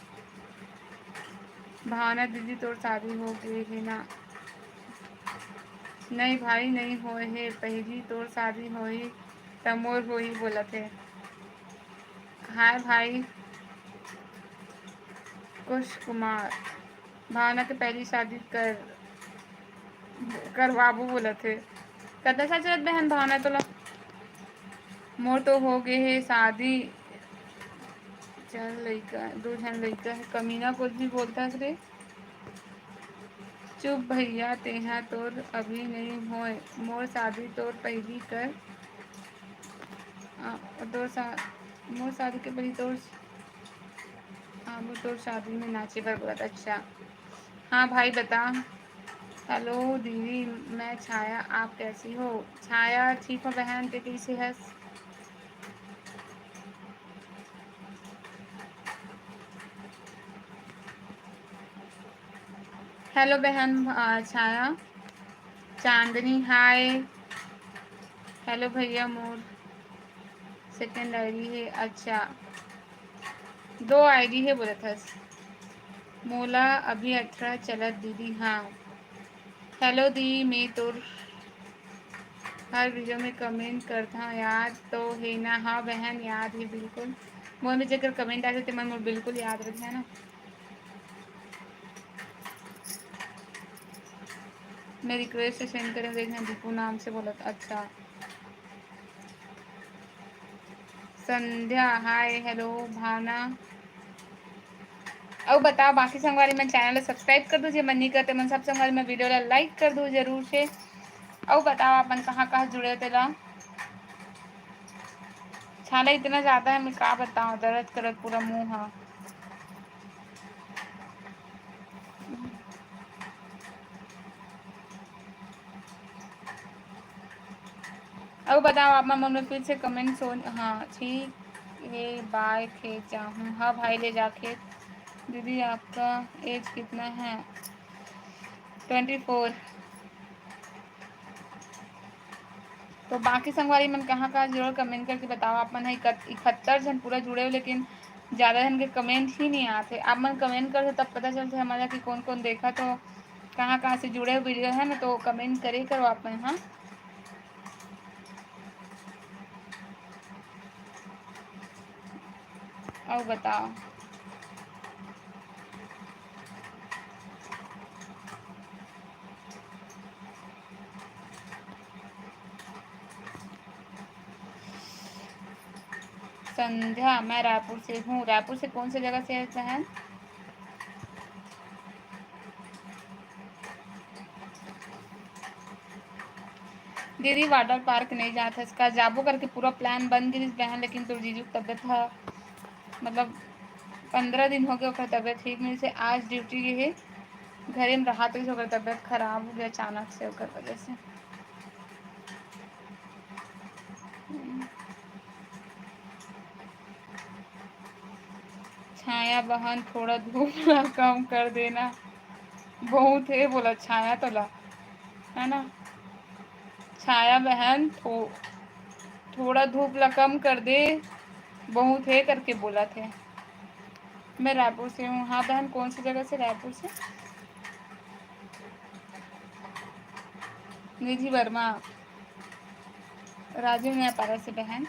A: भावना दीदी तोर शादी हो गई है ना। नहीं भाई नहीं होए है, पहली तोर शादी होई तमोर होई बोलत है। हाय भाई कुश कुमार भावना के पहली शादी कर बाबू बोलत है। कदा सा चलत बहन भावना तोला। मोर तो हो गए है शादी। चल लड़का दो जन लड़का है कमीना कुछ भी बोलता है रे। चुप भैया तेहा तोर अभी नहीं होए, मोर शादी तोर पहली कर तोर मोर शादी के पहली तोर वो तोर शादी में नाचे पर बहुत अच्छा। हाँ भाई बता। हेलो दीदी मैं छाया, आप कैसी हो? छाया ठीक हो बहन, ते कैसी है? हेलो बहन छाया। चांदनी हाय। हेलो भैया मोर सेकंड आईडी है। अच्छा दो आईडी है बोला था। मोला अभी 18 चलत दीदी। हाँ हेलो दी मैं तो हर वीडियो में कमेंट करता याद तो है ना। हाँ बहन याद है बिल्कुल। मोर में जगह कमेंट आते थे मैं बिल्कुल याद रखे है ना। मैं रिक्वेस्ट सेंड करें देखना दीपू नाम से बोला था। अच्छा संध्या हाय हेलो भावना। अब बताओ बाकी संगवारी मैं चैनल सब्सक्राइब कर दो, जो मन नहीं करते मन सब संगवारी मैं वीडियो ला लाइक कर दो जरूर से। अब बताओ अपन कहाँ कहाँ जुड़े थे ला। छाला इतना ज़्यादा है मैं क्या बताऊँ, दर्द करत पूरा मुँह। हाँ अब बताओ आप मन में फिर से कमेंट सो। हाँ ठीक है बाय खेत जाऊँ। हाँ भाई ले जा खेत। दीदी आपका एज कितना है? 24। तो बाकी संगवारी मन कहाँ कहाँ जुड़ो कमेंट करके बताओ। आप मन है 71 जन पूरा जुड़े हो लेकिन ज़्यादा जन के कमेंट ही नहीं आते। आप मन कमेंट करते तब पता चलते हमारा कि कौन कौन देखा। तो कहाँ कहाँ से जुड़े हुए वीडियो है ना, तो कमेंट करे करो आप मन। हाँ और बताओ। संध्या मैं रायपुर से हूँ। रायपुर से कौन सी जगह से है बहन? दीदी वाटर पार्क नहीं जाता इसका जाबो करके पूरा प्लान बन गई बहन, लेकिन तो जीजू की तबीयत था मतलब 15 दिन हो गए ओकर तबीयत ठीक नहीं से। आज ड्यूटी गई है घरे में रहा तो ओकर तबीयत खराब हो गया अचानक से ओकर वजह से। छाया बहन थोड़ा धूप ला कम कर देना। बहुत है बोला छाया तो ला है ना। छाया बहन थोड़ा धूप ला कम कर दे, बहुत है करके बोला थे। मैं रायपुर से हूँ। हाँ बहन कौन सी जगह से? रायपुर से निधि वर्मा। राजीव न्यायपाड़ा से बहन।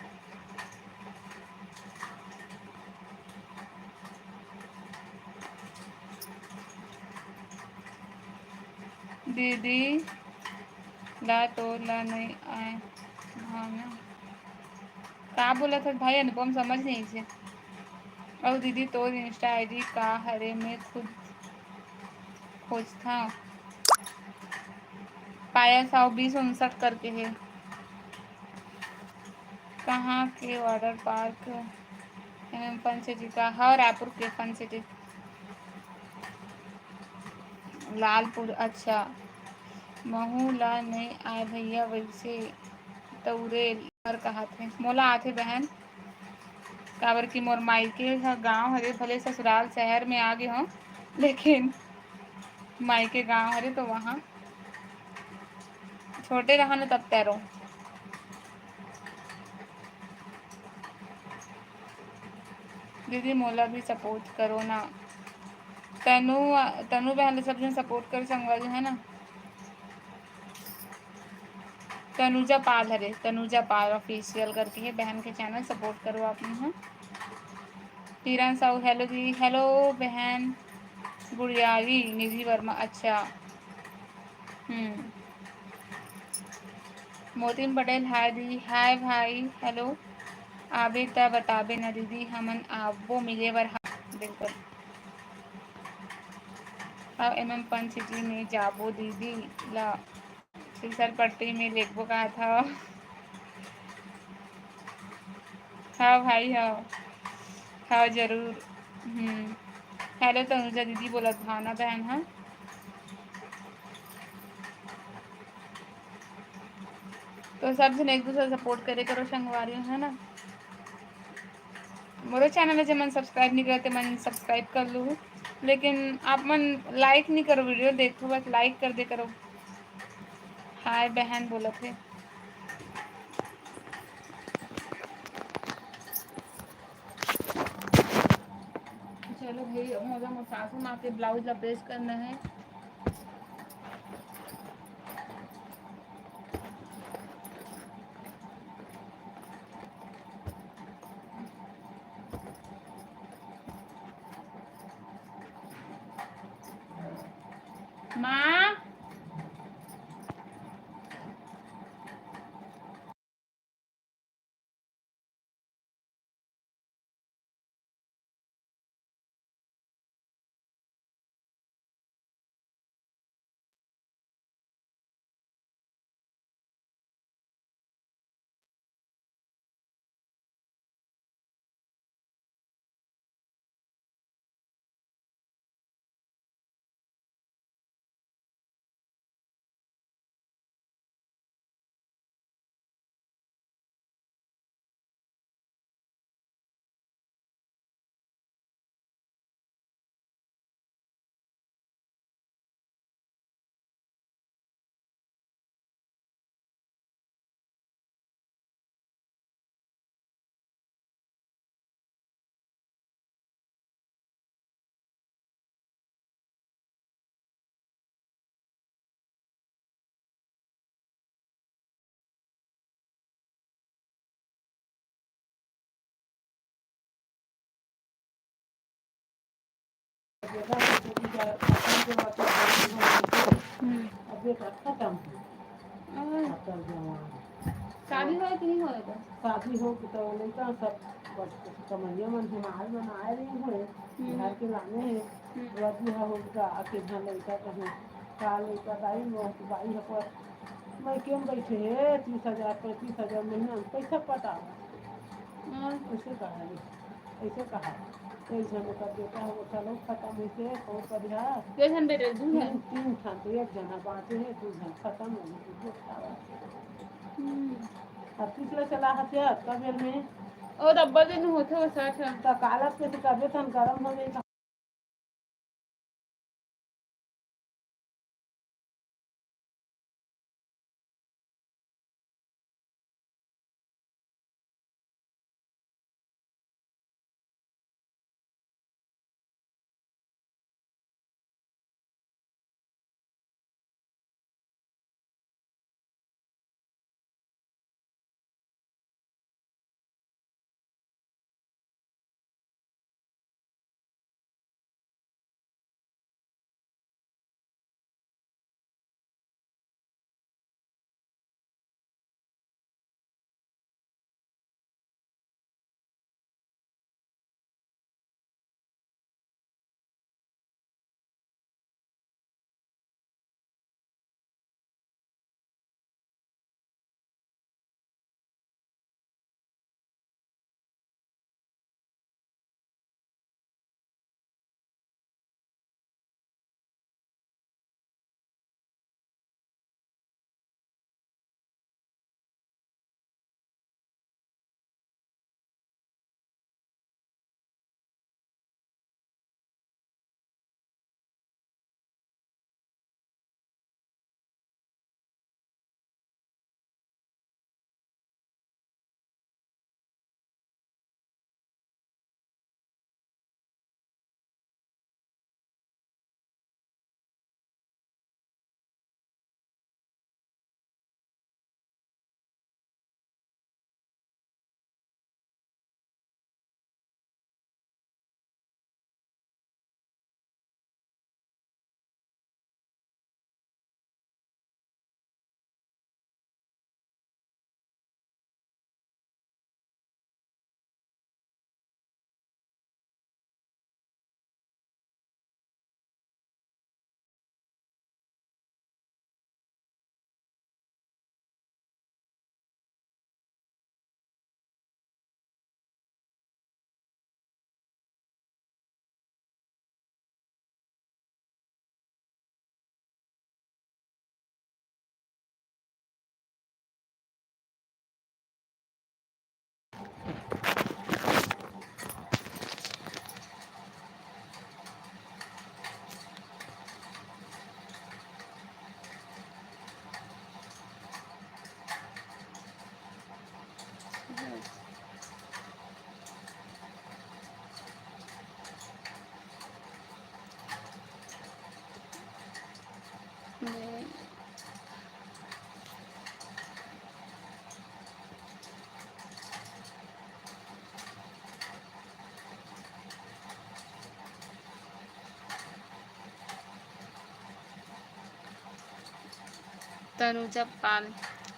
A: दीदी ला तो ला नहीं आए। हाँ ना क्या बोला था भाई अनुपम समझ नहीं से। और दीदी तो इंस्टा आईडी का हरे में खुद खोजता पाया 120 59 करके है। कहाँ के वाटर पार्क? फन सिटी का। हाँ रायपुर के फन सिटी। लालपुर अच्छा। महू ला नहीं आए भैया वैसे तउरे हर कहा थे मोला आथे बहन काबर की मोर मायके गांव हरे भले ससुराल शहर में आ गए हों लेकिन मायके गांव हरे तो वहाँ छोटे रहा ना तब तैरो दीदी मोला भी सपोर्ट करो ना तनु तनु बहन सब जन सपोर्ट कर संगवारी है ना तनुजा पाल हरे तनुजा पाल ऑफिशियल करके है बहन के चैनल सपोर्ट करो आप हैं तीरन साहू हेलो जी हेलो बहन गुड़ियावी निधि वर्मा अच्छा मोतिन पटेल हाय दी हाय भाई हेलो आबे त बताबे न दीदी हमन आबो मिले बर बिल्कुल अब पंच सिटी में जाबो दीदी ला फिसल पट्टी में देखबो कहा था हाँ भाई हाँ हाँ जरूर हेलो तनुजा दीदी बोला भावना बहन हाँ तो सब जन एक दूसरे सपोर्ट करे करो संगवारी है ना मोरे चैनल में जब मन सब्सक्राइब नहीं करते मन सब्सक्राइब कर लूँ लेकिन आप मन लाइक नहीं करो वीडियो देखो बस लाइक कर दे करो हाय बहन बोला थे चलो भाई मोला सासू माँ के ब्लाउज ला प्रेस करना है माँ शादी हो कि नहीं हो शादी हो तो लड़का सब कमैया मन हिमाल मन आए रही हुए घर के लाने हैं वही हो आके घर लड़का कहीं का लड़का दाई बाई है मैं क्यों बैठे 30,000 35,000 महीना पैसा पटा ऐसे कहा ऐसे कहा एक जन का बेटा है वो चलो खत्म ऐसे और बढ़िया तीन खान तो एक जना बाँचे है 2 जन खत्म हो अब पिछले चला हथियार कबेर में और अब्बा दिन होते हो साथ तो कालत के तबियत गरम हो गई तनुजा पाल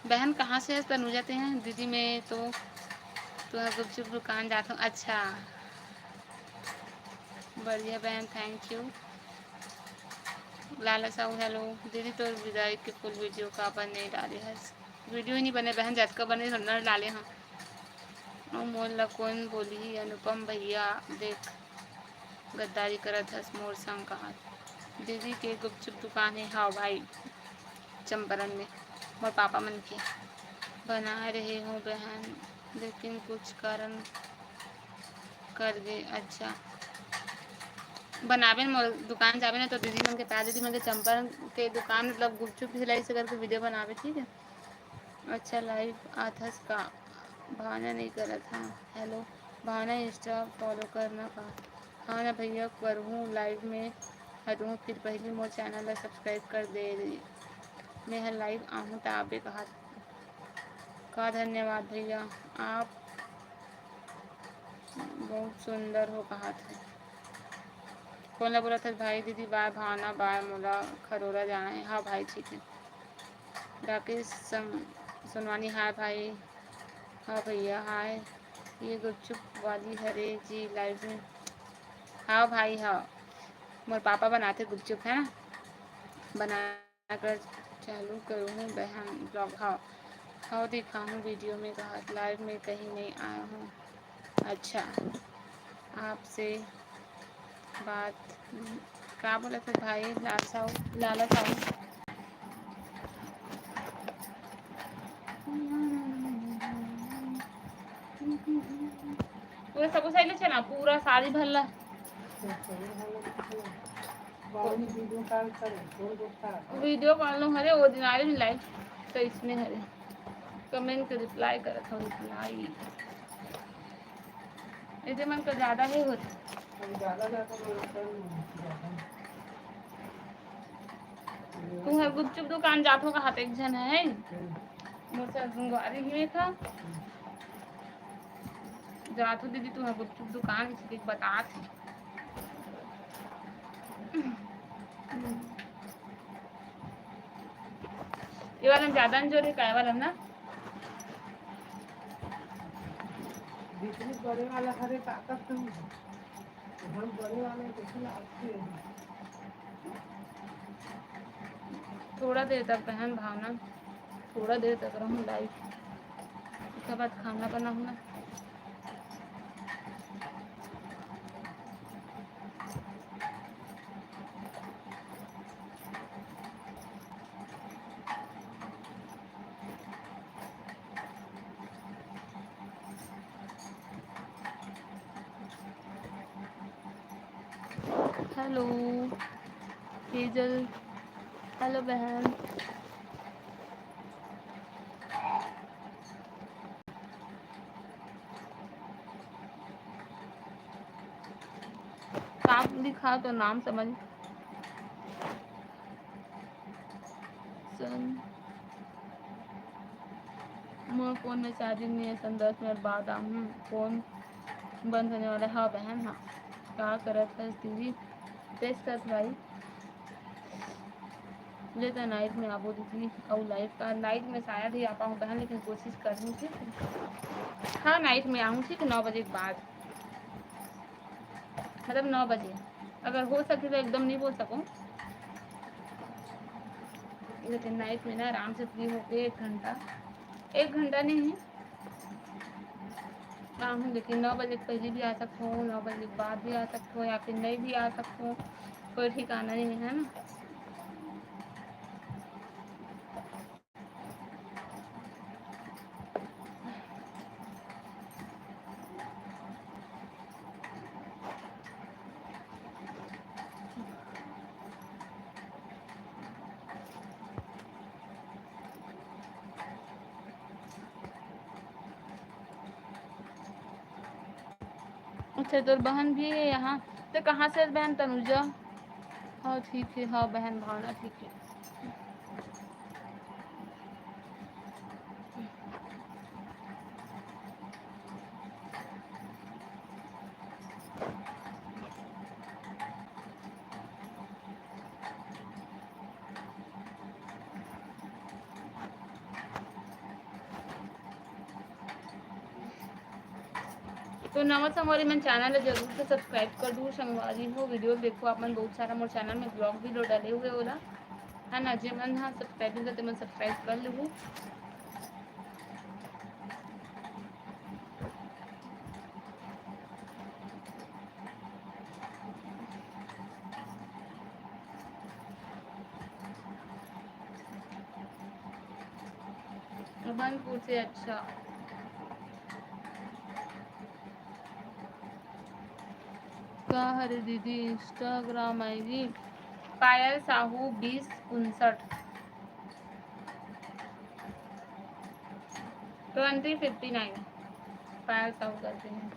A: बहन कहाँ से है तनुजा ते हैं दीदी मैं तो गुपचुप दुकान जाता हूँ। अच्छा बढ़िया बहन thank you. Lala Sahu hello दीदी तो विदाई के फुल वीडियो का बने डाले है वीडियो ही नहीं बने बहन जट का बने न डाले हाँ मोल कौन बोली अनुपम भैया देख गद्दारी करत हस मोर संग कहा दीदी के गुपचुप दुकान है हाँ भाई चंपारण में मोर पापा मन के बना रहे हूँ बहन लेकिन कुछ कारण कर दे। अच्छा बनावे न दुकान जावे ना तो दीदी मन के ताज दीदी मन के चंपारण के दुकान मतलब गुपचुप खिलाई से करके वीडियो बनावे ठीक है। अच्छा लाइव आथस का भावना नहीं करा था हेलो भावना इंस्टा फॉलो करना का हाँ ना भैया करूँ लाइव में हटूँ फिर पहले मोर चैनल ला सब्सक्राइब कर दे मैं हर लाइव आहूँ तो आपे कहा का धन्यवाद भैया आप बहुत सुंदर हो कहा था कौन ला बोला था भाई दीदी बाय भावना बाय मोला खरोरा जाना है हाँ भाई ठीक है। राकेश सोनवानी हाय भाई हाँ भैया हाय ये गुपचुप वाली हरे जी लाइव में हाँ भाई हाँ मोर पापा बनाते गुपचुप है ना बना कर चालू करूँ बहन ब्लॉग हाँ हाँ दिखाऊँ वीडियो में कहा लाइव में कहीं नहीं आया हूँ। अच्छा आपसे बात क्या बोला था भाई लाला साहू पूरा सब सही छे ना पूरा साड़ी भरला वीडियो कॉल लो हरे वो दिन आए लाइव तो इसमें हरे कमेंट के रिप्लाई करत हूँ रिप्लाई इधर मन का ज़्यादा ही होता तू है गुपचुप दुकान जात हो कहा एक जन है मोर गुंगवारी ही था जात हो दीदी तू है गुपचुप दुकान इसलिए बता थी ये वाला ज़्यादा जो रे काय वाला ना बड़े वाला हरे ताकत हम बड़े वाले थोड़ा देर तक बहन भावना थोड़ा देर तक रहूँ लाइव उसके बाद खाना बनाऊँगा। हेलो हेजल हेलो बहन काम दिखा तो नाम समझ मोर फोन में चार्जिंग नहीं है सन 10 मिनट बाद आऊँ फोन बंद होने वाला हाँ बहन हाँ क्या करत है दीदी टेस्ट करत भाई मुझे तो नाइट में आबो दीदी और लाइट का नाइट में शायद ही आ पाऊँ बहन लेकिन कोशिश करूँ ठीक हाँ नाइट में आऊँ ठीक 9 बजे के बाद मतलब 9 बजे अगर हो सके तो एकदम नहीं बोल सकूँ लेकिन नाइट में ना आराम से फ्री होके 1 घंटा नहीं है आऊँ लेकिन 9 बजे पहले भी आ सकता हूँ 9 बजे के बाद भी आ सकता हूँ या फिर नहीं भी आ सकता हूँ कोई ठिकाना नहीं है ना। अच्छा तो बहन भी है यहाँ तो कहाँ से बहन तनुजा हाँ ठीक है हाँ बहन भावना ठीक है तो नवा संगवारी मन चैनल जरूर से सब्सक्राइब कर दूँ संगवारी हो वीडियो देखो अपन बहुत सारा मोर चैनल में ब्लॉग भी डाले हुए होला है ना जे मन हाँ सब्सक्राइब करते मन सब्सक्राइब कर लूँ। बनपुर से अच्छा क्या हरे दीदी इंस्टाग्राम आईडी पायल साहू 2059 2059 पायल साहू करते हैं।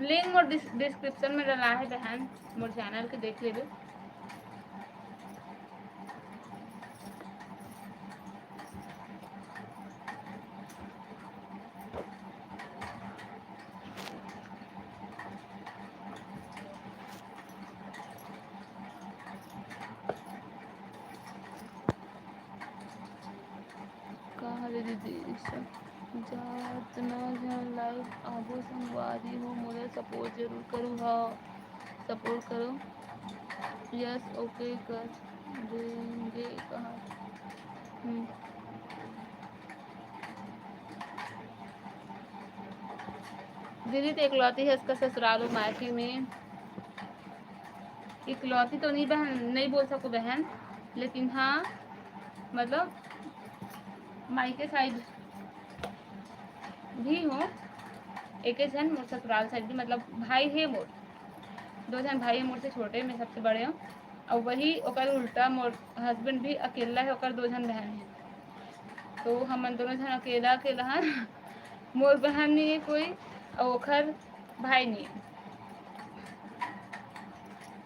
A: लिंक मोर डिस्क्रिप्शन में डला है बहन मोर चैनल के देख लेबे। दीदी जात न जन लाइव आबो संगवारी हो मोला सपोर्ट जरूर करो। हाँ सपोर्ट करो यस ओके कर देंगे कहा। दीदी तो इकलौती है इसका ससुराल मायके में। इकलौती तो नहीं बहन नहीं बोल सको बहन लेकिन हाँ मतलब मायके साइड भी हो एक जन मोर ससुराल साइड भी मतलब भाई है मोर 2 जन भाई है मोर से छोटे में सबसे बड़े हूँ और वही ओकर उल्टा मोर हस्बैंड भी अकेला है ओकर 2 जन बहन है तो हम दोनों जन अकेला अकेला है मोर बहन नहीं है कोई और ओखर भाई नहीं है।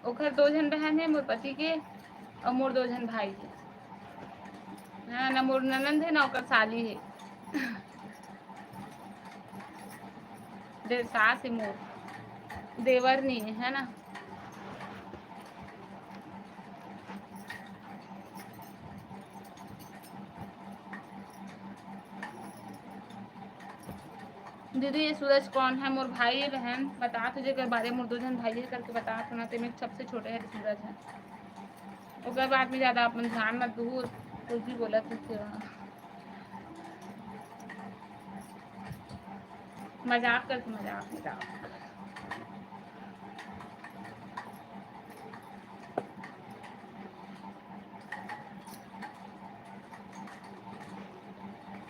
A: ओखर 2 जन बहन है मोर पति के और मोर 2 जन भाई है हाँ ना मोर ननंद है ना ओकर साली है। सास है मोर देवर नहीं है ना। दीदी ये सूरज कौन है मोर भाई है बहन बता तुझे के बारे मोर 2 जन भाई है करके बता सुना ते में सबसे छोटे है सूरज है ओकर बाद में ज़्यादा अपन ध्यान मत दू कुछ भी बोला तुझसे मजाक करके मजाक मजाक।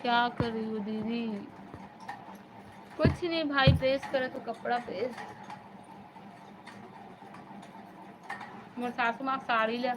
A: क्या कर रही हो दीदी कुछ नहीं भाई प्रेस करे तो कपड़ा प्रेस मोर सासू माँ साड़ी ले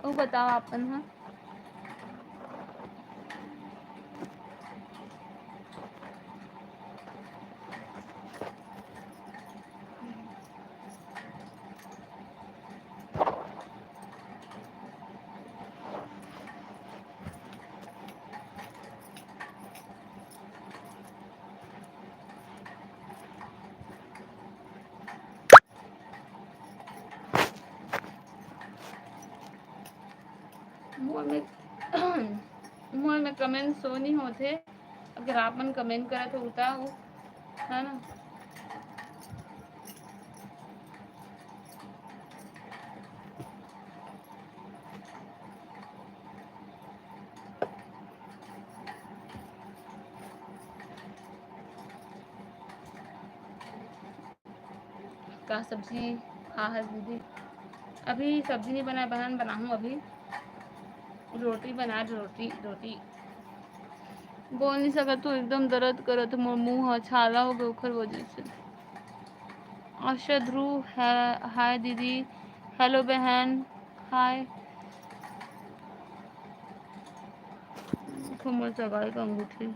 A: वो बताओ अपन हाँ मोर में कमेंट शो नहीं होते अगर आप मन कमेंट करा तो होता हो है ना। का सब्जी हाँ है दीदी अभी सब्जी नहीं बनाए बहन बनाऊँ अभी रोटी बना रोटी रोटी बोल नहीं सका तो एकदम दर्द करो तो मोर मुँह छाला हो गया ओखर वजह से। आशा ध्रुव है हाय दीदी हेलो बहन, हाय। कमर सगाई का अंगूठी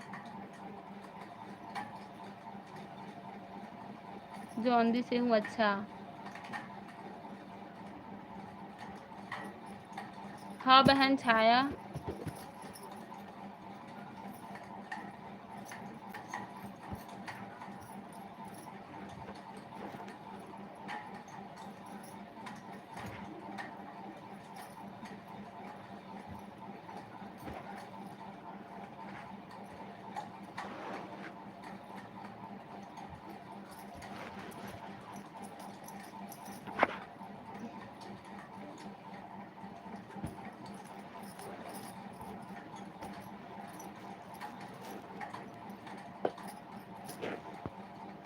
A: जौंदी से हूँ। अच्छा, हाँ बहन छाया।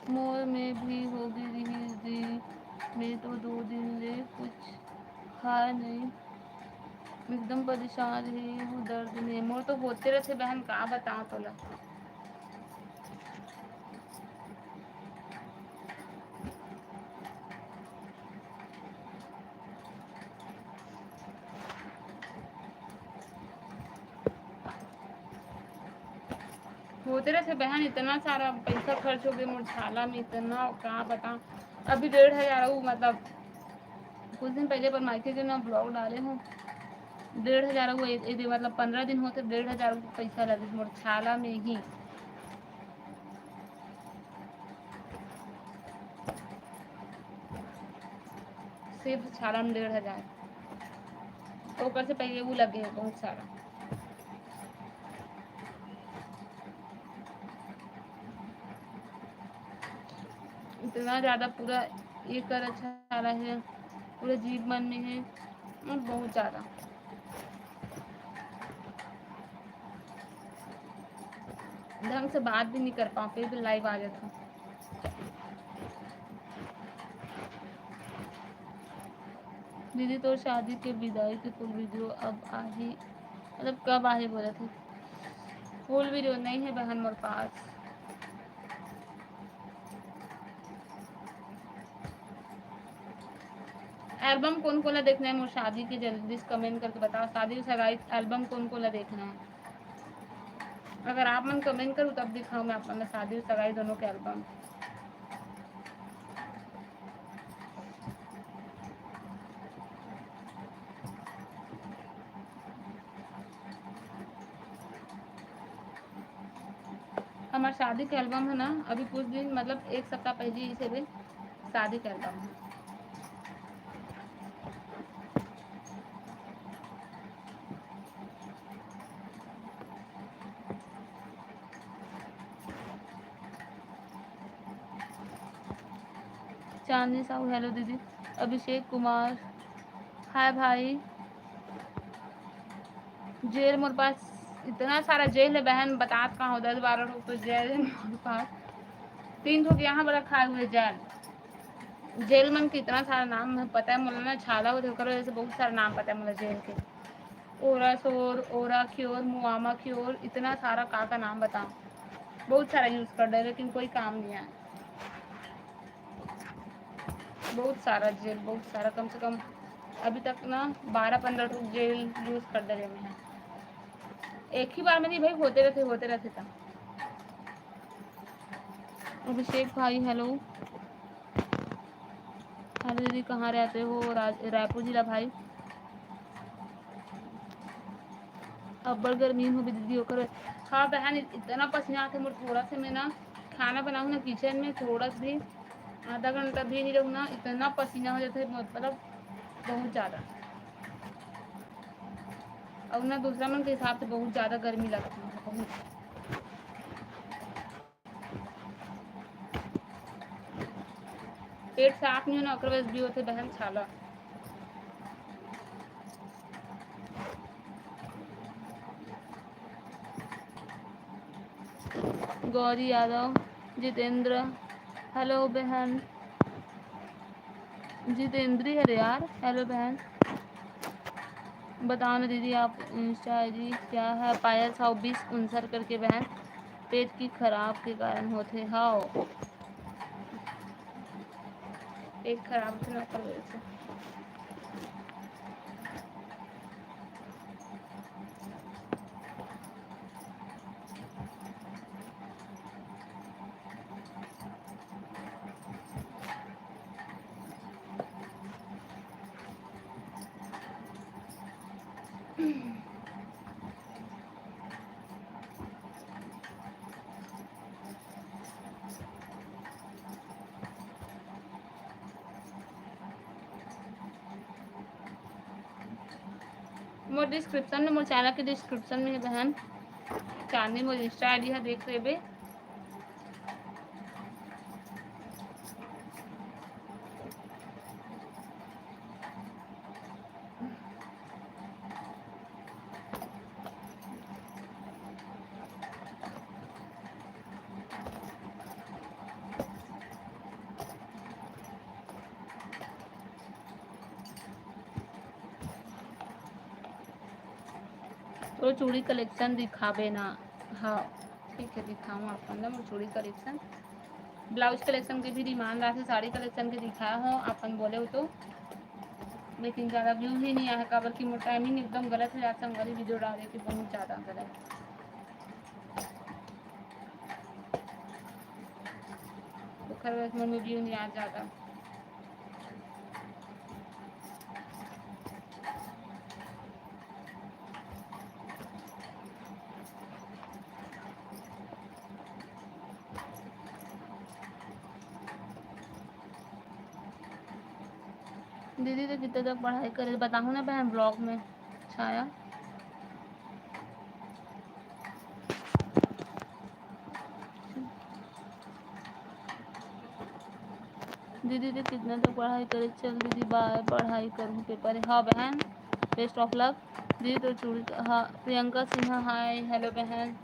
A: मोर में भी होगी रही दी, मैं तो 2 दिन ले कुछ खाया नहीं, एकदम परेशान रही हूँ, दर्द में। मोर तो होते रहते बहन, का बताऊँ तोला। होते रहते बहन, इतना सारा पैसा खर्च हो गया मोर छाला में, इतना का बताऊँ। अभी 1,500 वो मतलब कुछ दिन पहले पर मायके के ना ब्लॉग डाले हूँ। 1,500 वो मतलब 15 दिन होते 1,500 पैसा लगे मोर छाला में ही, सिर्फ छाला में 1,500। तो ऊपर से पहले वो लगे हैं बहुत सारा। इतना ज़्यादा पूरा ये कर अच्छा रहा है, पूरे जीव मन में है और बहुत ज़्यादा। ढंग से बात भी नहीं कर पाऊँ, फिर भी लाइव आ जाता हूँ। दीदी तो शादी के विदाई के फुल वीडियो अब आ ही, मतलब कब आ ही बोले थे। फुल वीडियो नहीं है बहन मेरे पास। एल्बम कौन कोला देखना है मोर शादी के, जल्दी से कमेंट करके बताओ। शादी सगाई एल्बम कौन कोला देखना है, अगर आप मन कमेंट करूँ तब दिखाऊँ मैं अपना शादी सगाई दोनों के एल्बम। हमारे शादी के एल्बम है ना, अभी कुछ दिन मतलब 1 सप्ताह पहले ही से भी शादी का एल्बम है। चांदनी साहू हेलो दीदी। अभिषेक कुमार हाय भाई। जेल मेरे पास इतना सारा जेल है बहन, बतात कहाँ हो 10-12 लोग तो जेल है मेरे पास। 3 ठोक यहाँ पर रखा हुए जेल। जेल मन के इतना सारा नाम है पता है मुझे ना, छाला हो करो ऐसे बहुत सारा नाम पता है मुझे जेल के। ओरा सोर, ओरा क्योर, मुआमा क्योर, इतना सारा का नाम बताऊँ। बहुत सारा यूज़ कर दे लेकिन कोई काम नहीं है। बहुत सारा जेल, बहुत सारा, कम से कम अभी तक ना 12-15 ठोक जेल यूज़ कर दे रहे हैं। एक ही बार में नहीं भाई, होते रहते था। अभिषेक भाई हेलो। हेलो दीदी कहाँ रहते हो, रायपुर जिला भाई। अब बड़ गर्मी हो भी दीदी होकर। हाँ बहन इतना पसीना आता है मुझे, थोड़ा से मैं ना खाना बनाऊँ ना किचन में, थोड़ा सा भी आधा घंटा भी नहीं रहूँ ना, इतना पसीना हो जाता है मतलब बहुत ज़्यादा। और ना दूसरा मन के हिसाब से बहुत ज़्यादा गर्मी लगती है बहुत। पेट साफ नहीं होना ओकर वजह भी होते बहन छाला। गौरी यादव, जितेंद्र हेलो बहन। जितेंद्री है रे यार। हेलो बहन। बताओ ना दीदी आप इंस्टा आईडी क्या है। पायल 129 करके बहन। पेट की खराब के कारण होते हाँ, पेट खराब से ना कर वजह से। मोर डिस्क्रिप्शन में, मोर चैनल के डिस्क्रिप्शन में है बहन, चांदनी मोर इंस्टा आई डी है, देख लेबे। तो चूड़ी कलेक्शन दिखाबे ना। हाँ ठीक है, दिखाऊँ आपको ना मोर चूड़ी कलेक्शन। ब्लाउज कलेक्शन के भी डिमांड रहा, साड़ी कलेक्शन के दिखाया हो अपन बोले हो तो, लेकिन ज़्यादा व्यू ही नहीं आया, काबर की मोर टाइमिंग एकदम गलत हो जाता है, हमारी वीडियो डाले की बहुत ज़्यादा गलत। तो खैर इसमें व्यू नहीं आ ज़्यादा। दीदी तो कितने तक पढ़ाई करे बताऊँ ना बहन, ब्लॉग में छाया। दीदी तो कितना तक पढ़ाई करे, चल दीदी बाय, पढ़ाई करूँ पेपर है। हाँ बहन, बेस्ट ऑफ लक। दीदी तो चूड़ी, हाँ प्रियंका सिन्हा हाय, हेलो बहन।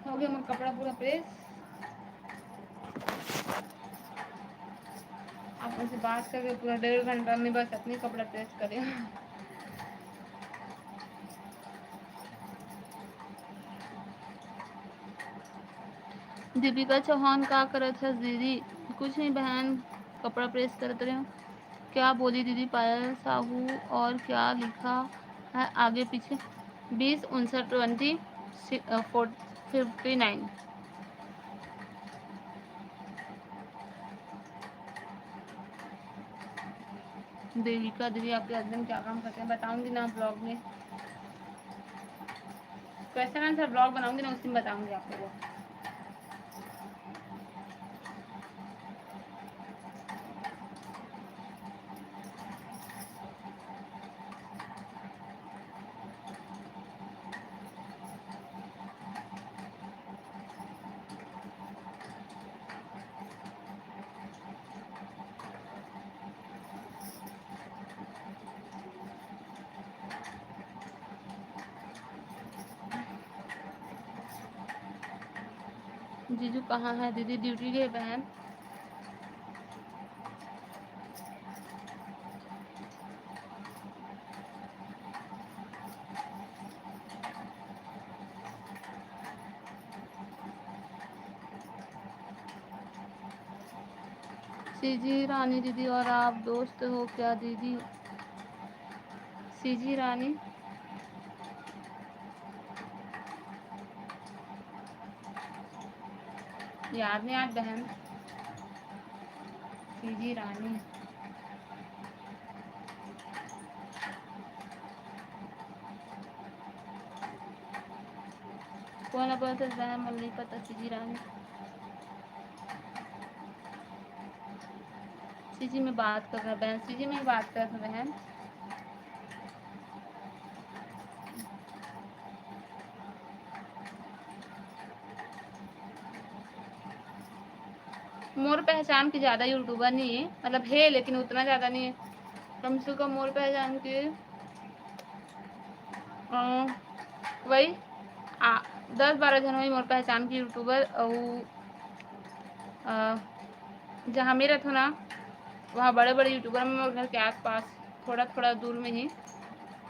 A: हो गया मेरा कपड़ा पूरा प्रेस। आप उनसे बात करके पूरा 1.5 घंटा में बस अपनी कपड़ा प्रेस करें। दीपिका चौहान का करत है दीदी? कुछ नहीं बहन, कपड़ा प्रेस करते रहे। क्या बोली दीदी पायल साहू, और क्या लिखा है आगे पीछे? 20 59 20 59। देविका दीदी आपके हस्बैंड क्या काम करते हैं बताऊंगी ना ब्लॉग में। क्वेश्चन आंसर ब्लॉग बनाऊंगी ना, उस दिन बताऊंगी आप लोगों को। जीजू कहाँ है दीदी? ड्यूटी गए बहन। सीजी रानी दीदी, और आप दोस्त हो क्या दीदी? सीजी रानी याद नहीं याद बहन। सीजी रानी कौन बोलते बहन? मुझे नहीं पता। सीजी रानी, सीजी में बात कर रहा बहन, सीजी में बात कर रहा बहन। मोर पहचान की ज़्यादा यूट्यूबर नहीं है, मतलब है लेकिन उतना ज़्यादा नहीं है। कम से कम मोर पहचान के वही 10-12 जन वही मोर पहचान की यूट्यूबर। और जहाँ मेरा था ना, वहाँ बड़े बड़े यूट्यूबर में मोर घर के आसपास थोड़ा थोड़ा दूर में ही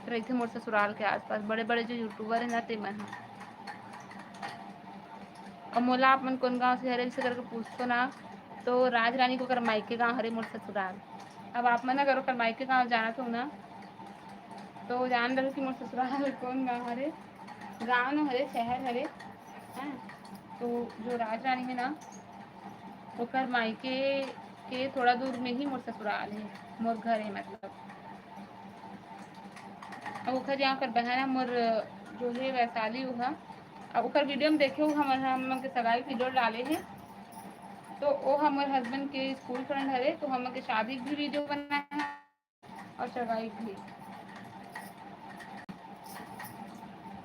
A: रही थे। मोर ससुराल के आसपास बड़े बड़े जो यूट्यूबर है ना, ते मैं हूँ। और मोला आप मन कौन गाँव से हरे से करके पूछतो ना, तो राज रानी को कर मायके गाँव हरे मोर ससुराल। अब आप मन अगर कर मायके गाँव जाना तो ना, तो जान रहे कि मोर ससुराल कौन गाँव हरे, गाँव न हरे शहर हरे। हैं तो जो राज रानी है ना, ओकर मायके के थोड़ा दूर में ही मोर ससुराल है, मोर घर है मतलब। अब ओखर यहाँ कर बहन मोर जो है वैशाली हुआ। अब ओकर वीडियो में देखे हम के सगाई वीडियो डाले हैं, तो वो हमारे हस्बैंड के स्कूल फ्रेंड हरे, तो हम के शादी भी वीडियो बनाए हैं और सगाई भी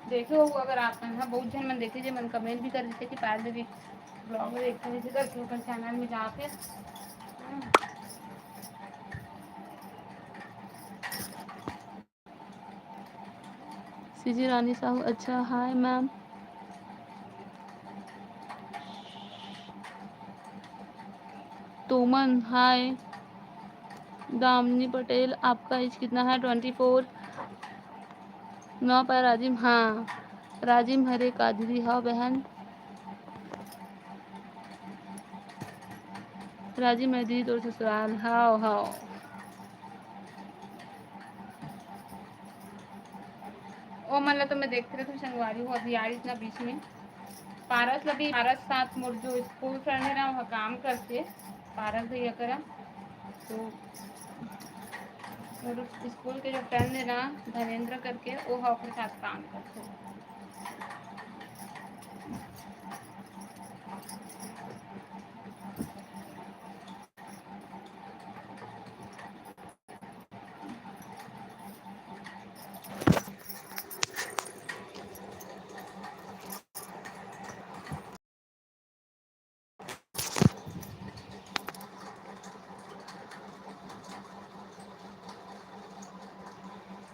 A: देखे हो। अगर आप हाँ बहुत जन मन देखे मन कमेंट भी कर देते कि पायल दीदी ब्लॉग में देखते हैं करके ऊपर चैनल में जाके। सीजी रानी साहू अच्छा हाय मैम। तोमन हाय। दामिनी पटेल आपका एज कितना है? 24। नौ पर राजिम हाँ राजिम हरे का दीदी हाँ बहन राजिम है दीदी तो ससुराल हाँ हाँ। ओ मतलब तो मैं देखते रहे संगवारी हूँ अभी यार इतना बीच में पारस लभी पारस साथ मोर जो स्कूल फ्रेंड है ना वहाँ काम करते पारस भैया करा, तो मोर स्कूल के जो फ्रेंड है ना धनेन्द्र करके वो अपने साथ काम करते।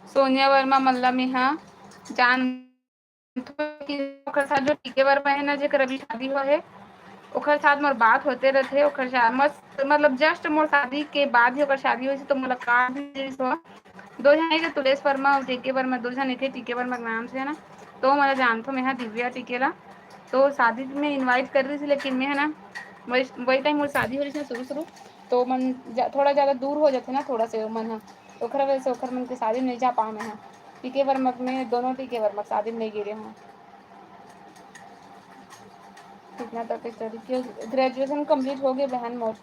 A: सोनिया वर्मा मल्ला में हाँ जान जो टीके वर्मा है ना जेकर अभी शादी हुआ है ओकर साथ मोर बात होते रहते। ओकर मस्त मतलब जस्ट मोर शादी के बाद ही ओकर शादी हुई तो मुलाकात भी हुआ। दो जने के तुलेश वर्मा और टीके वर्मा दो जने थे टीके वर्मा के नाम से है ना, तो मैं जानता हूँ मैं हाँ दिव्या टिकेला, तो शादी में इनवाइट कर रही थी लेकिन मैं है ना वही टाइम मोर शादी हो रही थी शुरू तो मन थोड़ा ज़्यादा दूर हो जाते ना थोड़ा से मन है ओखर वजह से ओखर मन के शादी नहीं जा पाऊँ मैं हाँ। टीके वर्मा में दोनों टीके वर्मा शादी में नहीं गिरे हूँ। कितना तक स्टडी किया? ग्रेजुएशन कंप्लीट हो गई बहन मोर।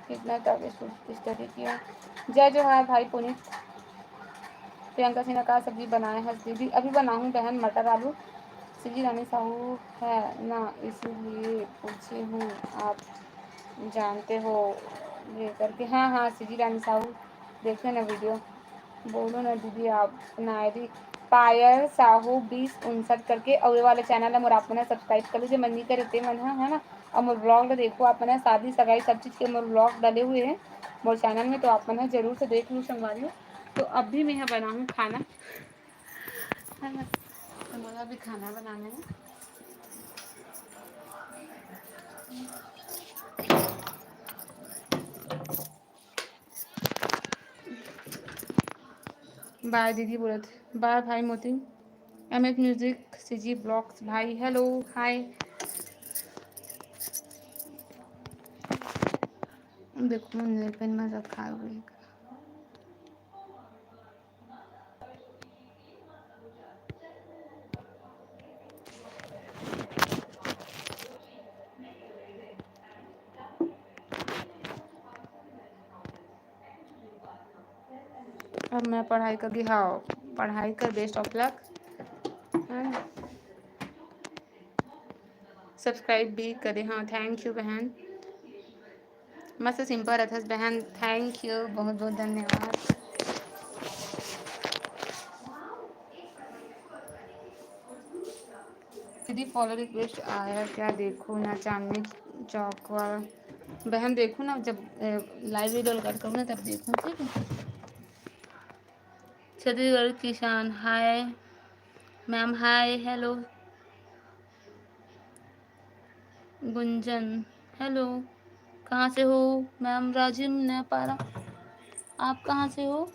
A: कितना तक स्टडी किया? जय जोहार भाई पुनीत। प्रियंका सिन्हा का सब्जी बनाए हैं दीदी? अभी बनाऊँ बहन मटर आलू। सीजी रानी साहू है ना इसीलिए पूछी हूँ आप जानते हो ये करके। हाँ हाँ सीजी रानी साहू देखे ना वीडियो। बोलो ना दीदी आप अपना आई डी पायल साहू 2059 करके और ये वाले चैनल है मोर आप मैंने सब्सक्राइब कर लीजिए मन नहीं करते मन है ना। और मोर ब्लॉग देखो आप मैंने शादी सगाई सब चीज़ के मोर ब्लॉग डाले हुए हैं मोर चैनल में, तो आप मैंने ज़रूर से देख लूँ संगवारी। तो अब भी मैं यहाँ बनाऊँ खाना है ना, हमारा भी खाना बनाना है। बाय दीदी बोले थे बाय भाई मोती एमएच म्यूजिक सीजी ब्लॉग्स भाई हेलो हाय। देखो मुझे पेन में रखा हुई अब मैं पढ़ाई कर हाँ पढ़ाई कर बेस्ट ऑफ लक। सब्सक्राइब भी करें हाँ थैंक यू बहन मस्त सिंपल रहता बहन थैंक यू बहुत बहुत धन्यवाद। दीदी फॉलो रिक्वेस्ट आया क्या देखो ना चांदनी चौक वाला बहन देखो ना जब लाइव वीडियो कर करूँ ना तब देखूँ ठीक है। छत्तीसगढ़ किसान hi ma'am hi hello. Gunjan hello कहाँ से हो मैम? राजिम नेपारा आप कहाँ से हो?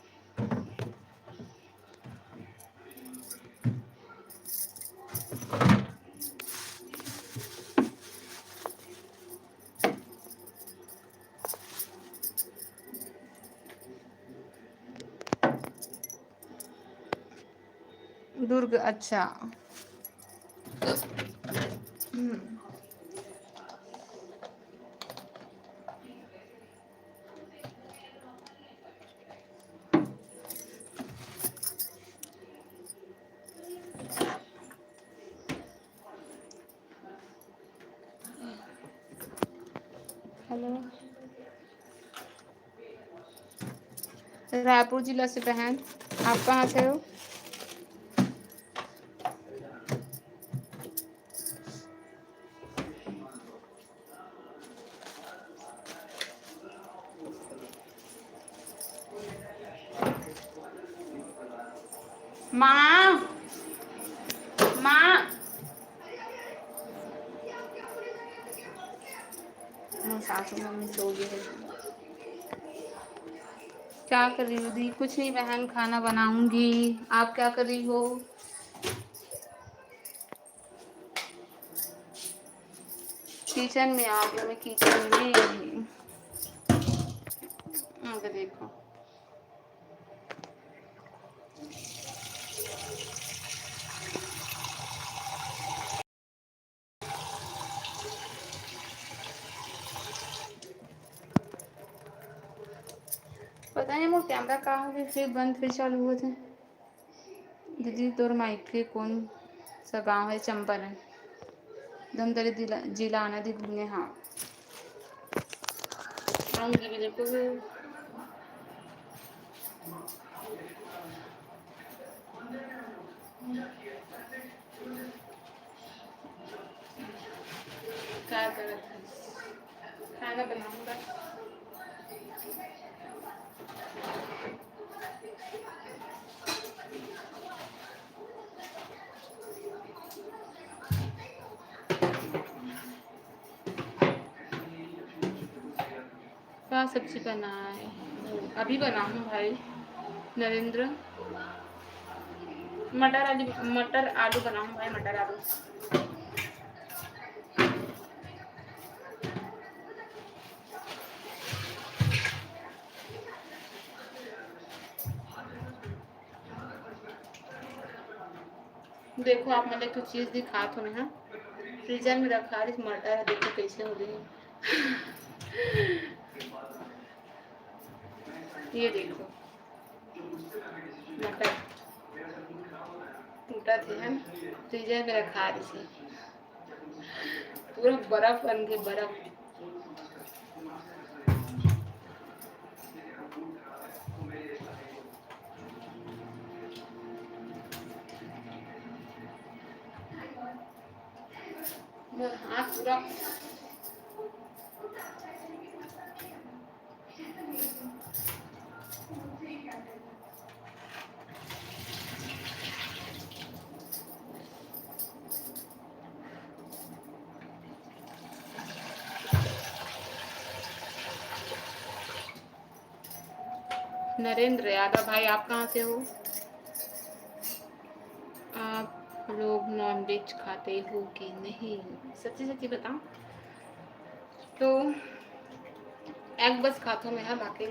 A: दुर्ग अच्छा हेलो। रायपुर जिला से बहन। आप कहाँ से हो? माँ, माँ। सासू मम्मी सो गई है। क्या कर रही हो दी? कुछ नहीं बहन, खाना बनाऊंगी। आप क्या कर रही हो? किचन में आ गई मैं, किचन में। आगे देखो। पता नहीं वो कैमरा कहाँ हो गया, फिर बंद फिर चालू हुए थे। दीदी तोर माइक के कौन सा गांव है? चंपारण। धमतरी जिला आना दी घूमने। हाँ आऊंगी भी, देखो क्या कर रहा था? खाना बनाऊंगा। क्या सब्जी बनाए? अभी बनाऊँ भाई। नरेंद्र मटर आलू बनाऊँ भाई, मटर आलू। देखो आप मैंने कुछ चीज़ दिखा तो नहीं, फ्रीजर में रखा रही मटर है, देखो कैसे हो गई। ये देखो मटर टूटा थे हम, फ्रीजर में रखा रही थी, पूरा बर्फ बन गई, बर्फ। हाथ पूरा नरेंद्र यादव भाई, आप कहाँ से हो? आप लोग नॉनवेज खाते हो कि नहीं? सच्ची सच्ची बताओ तो। एग बस खाता हूँ मैं, हाँ बाकी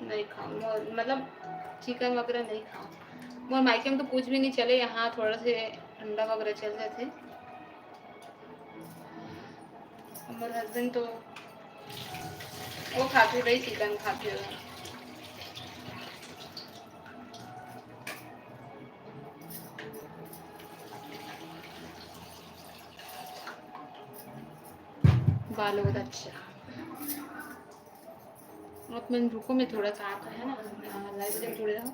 A: नहीं खाऊँ, मतलब चिकन वगैरह नहीं खाऊँ। मोर मायके में तो कुछ भी नहीं चले, यहाँ थोड़ा से अंडा वगैरह चल जाते। हमारे हस्बैंड तो वो खाते रही, चिकन खाते हुए। बाल बहुत अच्छा। आप मैं रुको, मैं थोड़ा सा आता है ना लाइब्रेरी में थोड़े रहो।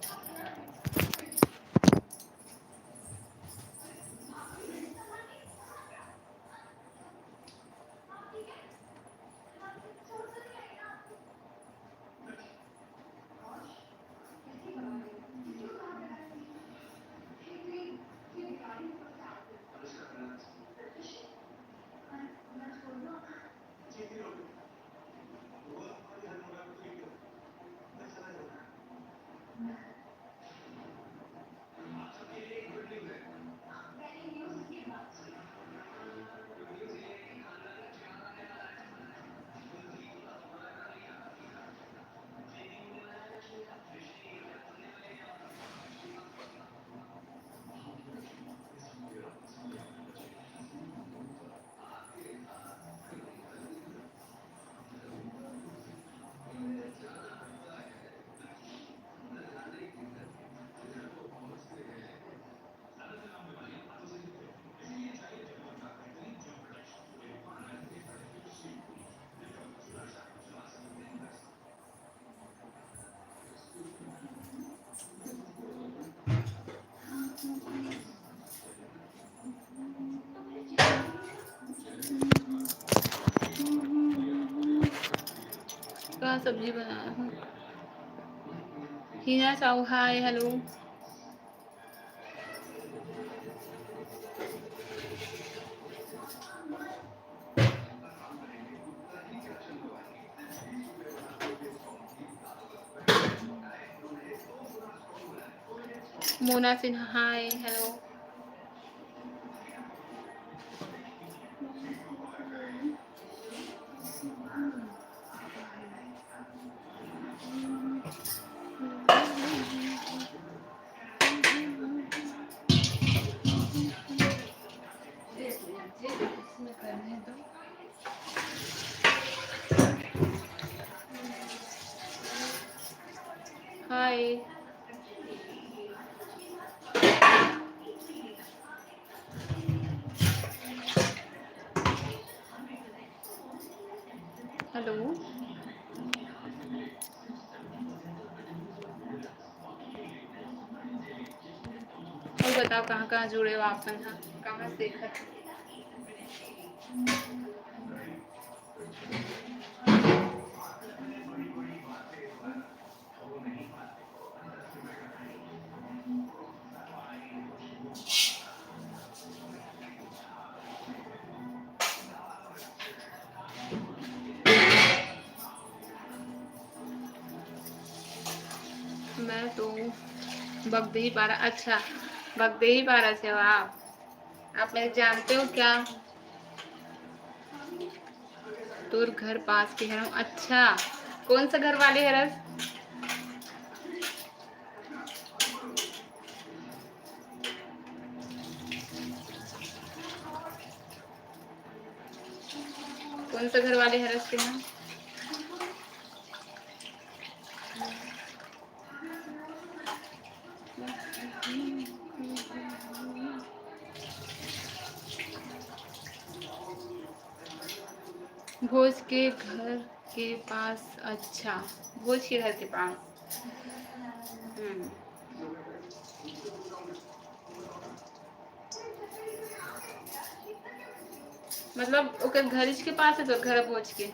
A: सब्जी बनाया हूँ। Hina Sahu hi hello. Mona Sinha hi hello. Hi hello. और बताओ कहाँ कहाँ जुड़े हो आप मन, कहाँ से देखत? मैं तो बगदेही पारा। अच्छा, बगदेही पारा से हो आप मेरे जानते हो क्या? तोर घर पास के है। अच्छा, कौन सा घर वाले है रस? कौन सा घर वाले है रस के हैं? भोज के घर के पास। अच्छा, भोज के घर के पास। मतलब ओकर घर के पास है तो घर भोज के।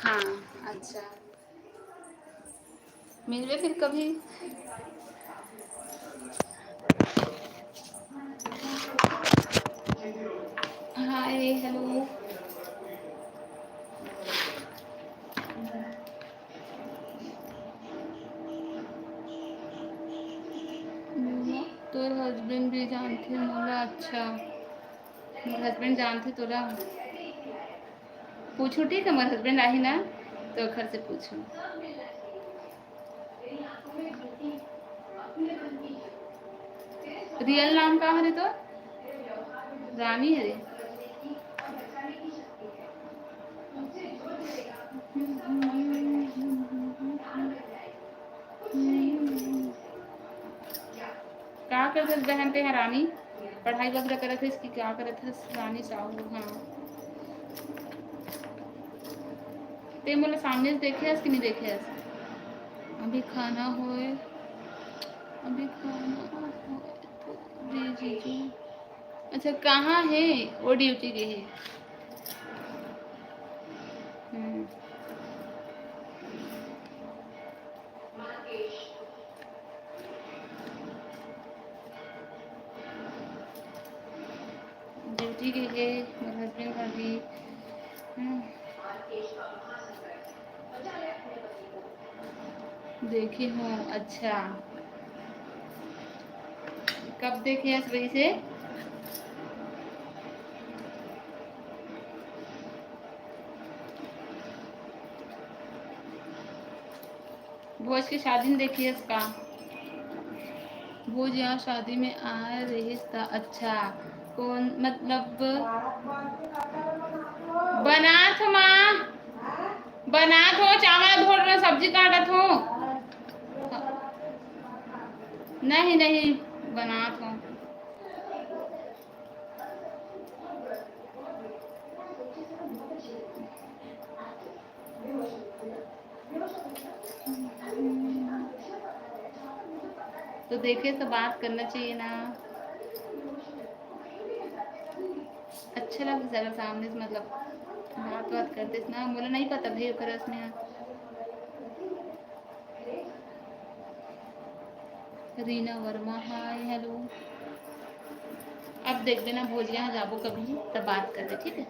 A: हाँ अच्छा, मिलवे फिर कभी। Hi hello. तोर हस्बैंड भी जानते मोला। अच्छा, मोर हस्बैंड जानते तोरा। पूछू ठीक है, मोर हस्बैंड आही ना तो घर से पूछू। रियल नाम का है तो? रानी है रे। क्या करते बहन ते हैं रानी? पढ़ाई वगैरह करे थे इसकी? क्या करे थे रानी साहू? हाँ, ते मोला सामने से देखे कि नहीं देखे? अभी खाना होए, अभी खाना होए तो जी जीजू। अच्छा, कहाँ है वो? ड्यूटी गए है। ड्यूटी गई है मेरे हस्बैंड का भी। देखी हूँ। अच्छा, कब देखे इस वजह से? भोज की शादी में देखी है इसका। भोज यहाँ शादी में आया रही था। अच्छा, कौन मतलब? बनात हो माँ, बनात हो, चावल धो रहे, सब्जी काटत हो। नहीं नहीं, बनात हो। तो देखे तो बात करना चाहिए ना, अच्छा लगता है सामने से, मतलब बात करते ना, बोला नहीं पता भी कर उसमें। Reena Verma hi hello. अब देख देना भोजिया जाबो कभी तब बात कर ले, ठीक है।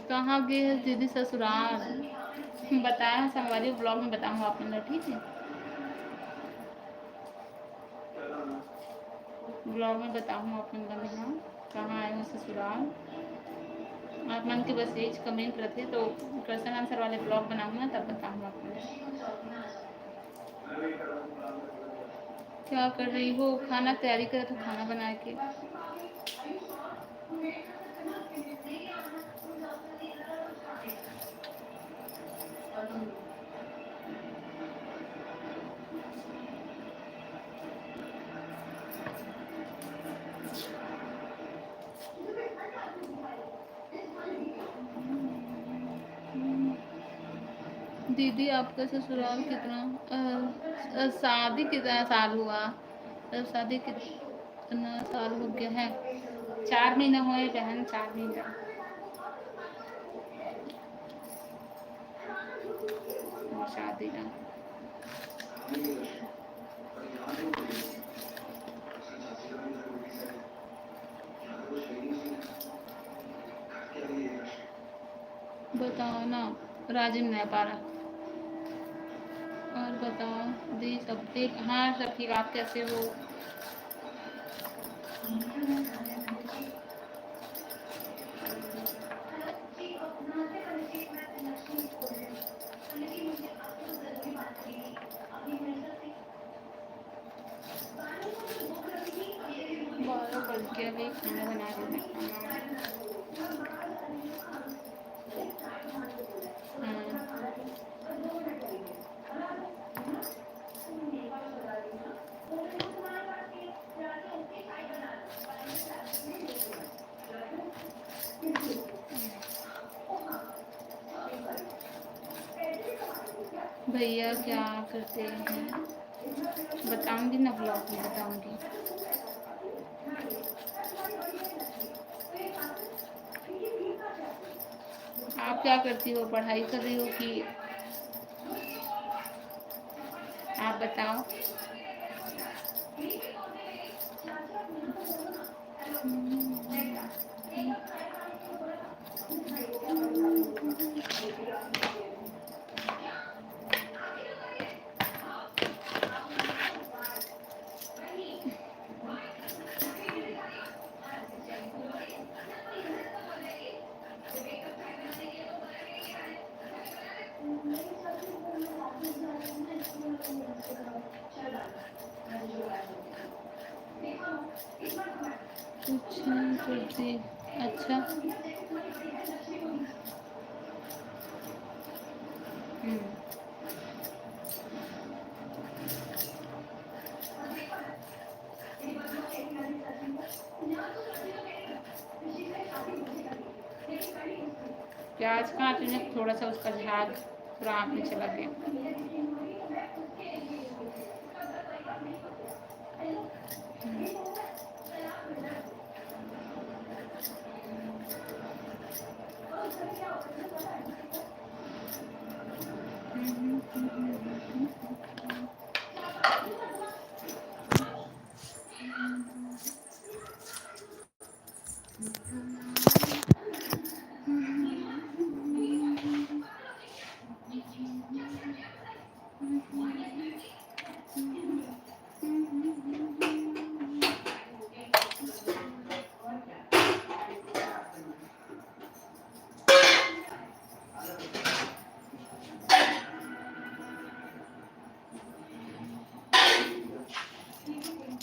A: कहाँ गए दीदी ससुराल? बताया संगवारी ब्लॉग में बताऊंगा आप लोग, ठीक है। ब्लॉग में बताऊंगा आप लोगों का नाम, कहाँ आए हो ससुराल। आप मन के बस एज कमेंट रखे तो क्वेश्चन आंसर वाले ब्लॉग बनाऊंगा तब बताऊंगा आपको। क्या कर रही हो? खाना तैयारी करे तो खाना बना के। दीदी आपका ससुराल कितना शादी कितना साल हुआ? शादी कितना साल हो गया है? 4 महीना हुए बहन, 4 महीना शादी का। बताओ ना, राजिम नहीं पा रहा। और बताओ दी सब ठीक? हाँ सब ठीक, आप कैसे हो? बारह बज के अभी खाना बना रही हूँ। भैया क्या करते हैं बताऊंगी ना, ब्लॉग में बताऊंगी। आप क्या करती हो? पढ़ाई कर रही हो कि आप बताओ। कुछ नहीं करती। अच्छा प्याज काटने में थोड़ा सा उसका झाग पूरा आँख में चला गया।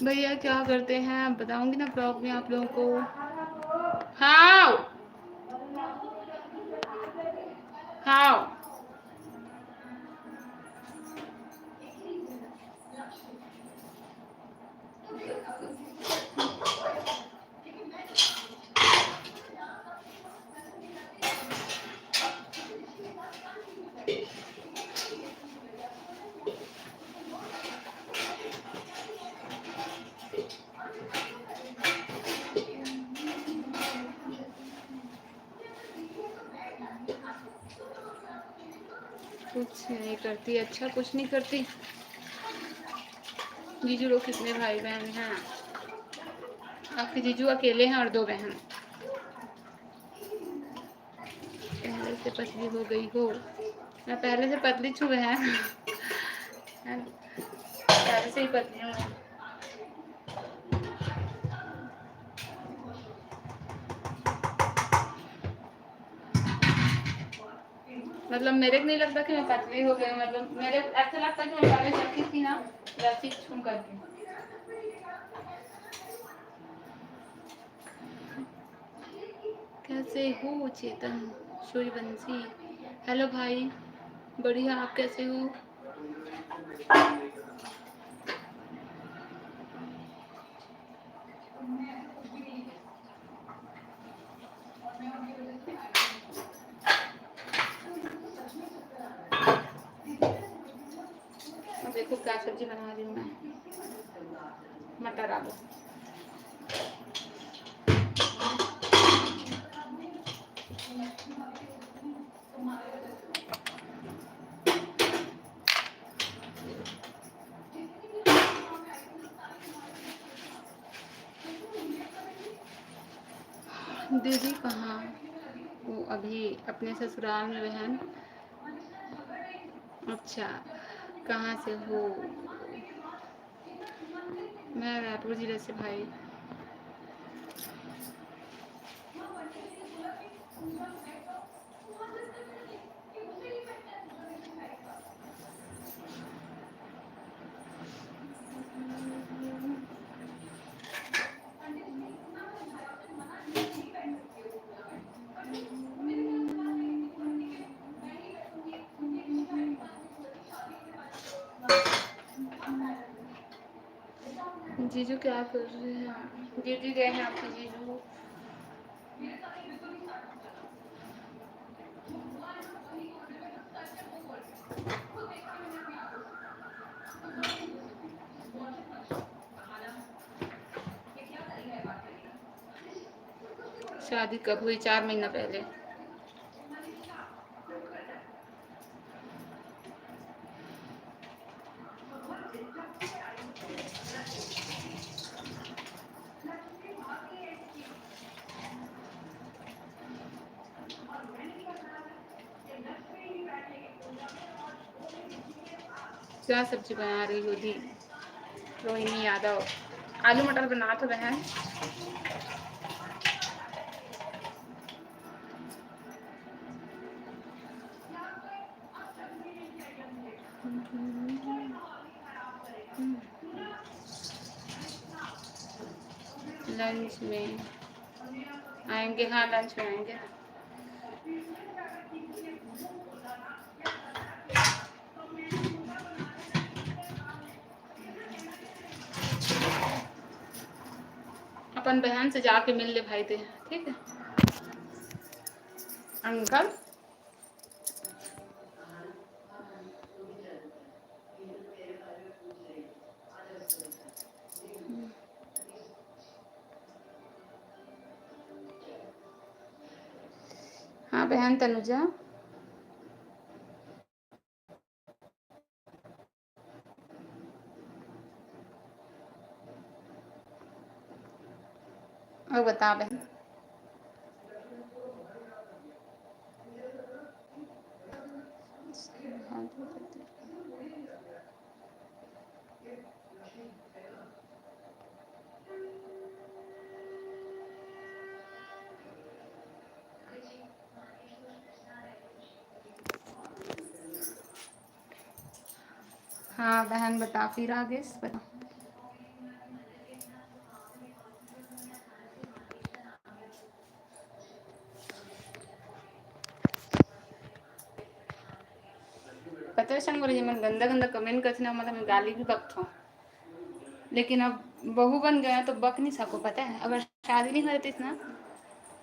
A: भैया क्या करते हैं बताऊंगी ना ब्लॉग में आप लोगों को। हाउ हाउ कुछ नहीं करती। अच्छा कुछ नहीं करती। जीजू लोग कितने भाई बहन हैं? आपके जीजू अकेले हैं और 2 बहन। पहले से पतली हो गई हो? मैं पहले से पतली छू है पहले से ही पतली हूँ। मतलब मेरे को नहीं लगता कि मैं पतली हो गई। मतलब मेरे ऐसा लगता है कि मैं पहले जैसी थी ना वैसी छू करके। कैसे हो चेतन? सूर्यवंशी, हेलो भाई, बढ़िया। आप कैसे हो? देखो क्या सब्जी बना रही हूँ मैं। मटर आलू। दीदी कहाँ? वो अभी अपने ससुराल में बहन। अच्छा, कहाँ से हो? मैं रायपुर जिले से भाई। जीजू क्या कर रहे हैं? जीजू गए हैं आपके जीजू। शादी कब हुई? 4 महीना पहले। क्या सब्जी बना रही हो दी? रोहिणी यादव। आलू मटर बना तो बहन। लंच में आएंगे। हाँ लंच में आएंगे। अपन बहन से जाके मिल ले भाई थे, ठीक है? अंकल हाँ बहन तनुजा। और बता बहन। हाँ बहन बता फिर आगे बता। पता है संग मैं गंदा गंदा कमेंट करती ना, मतलब मैं गाली भी बकता हूँ। लेकिन अब बहू बन गया तो बक नहीं सको। पता है अगर शादी नहीं करती ना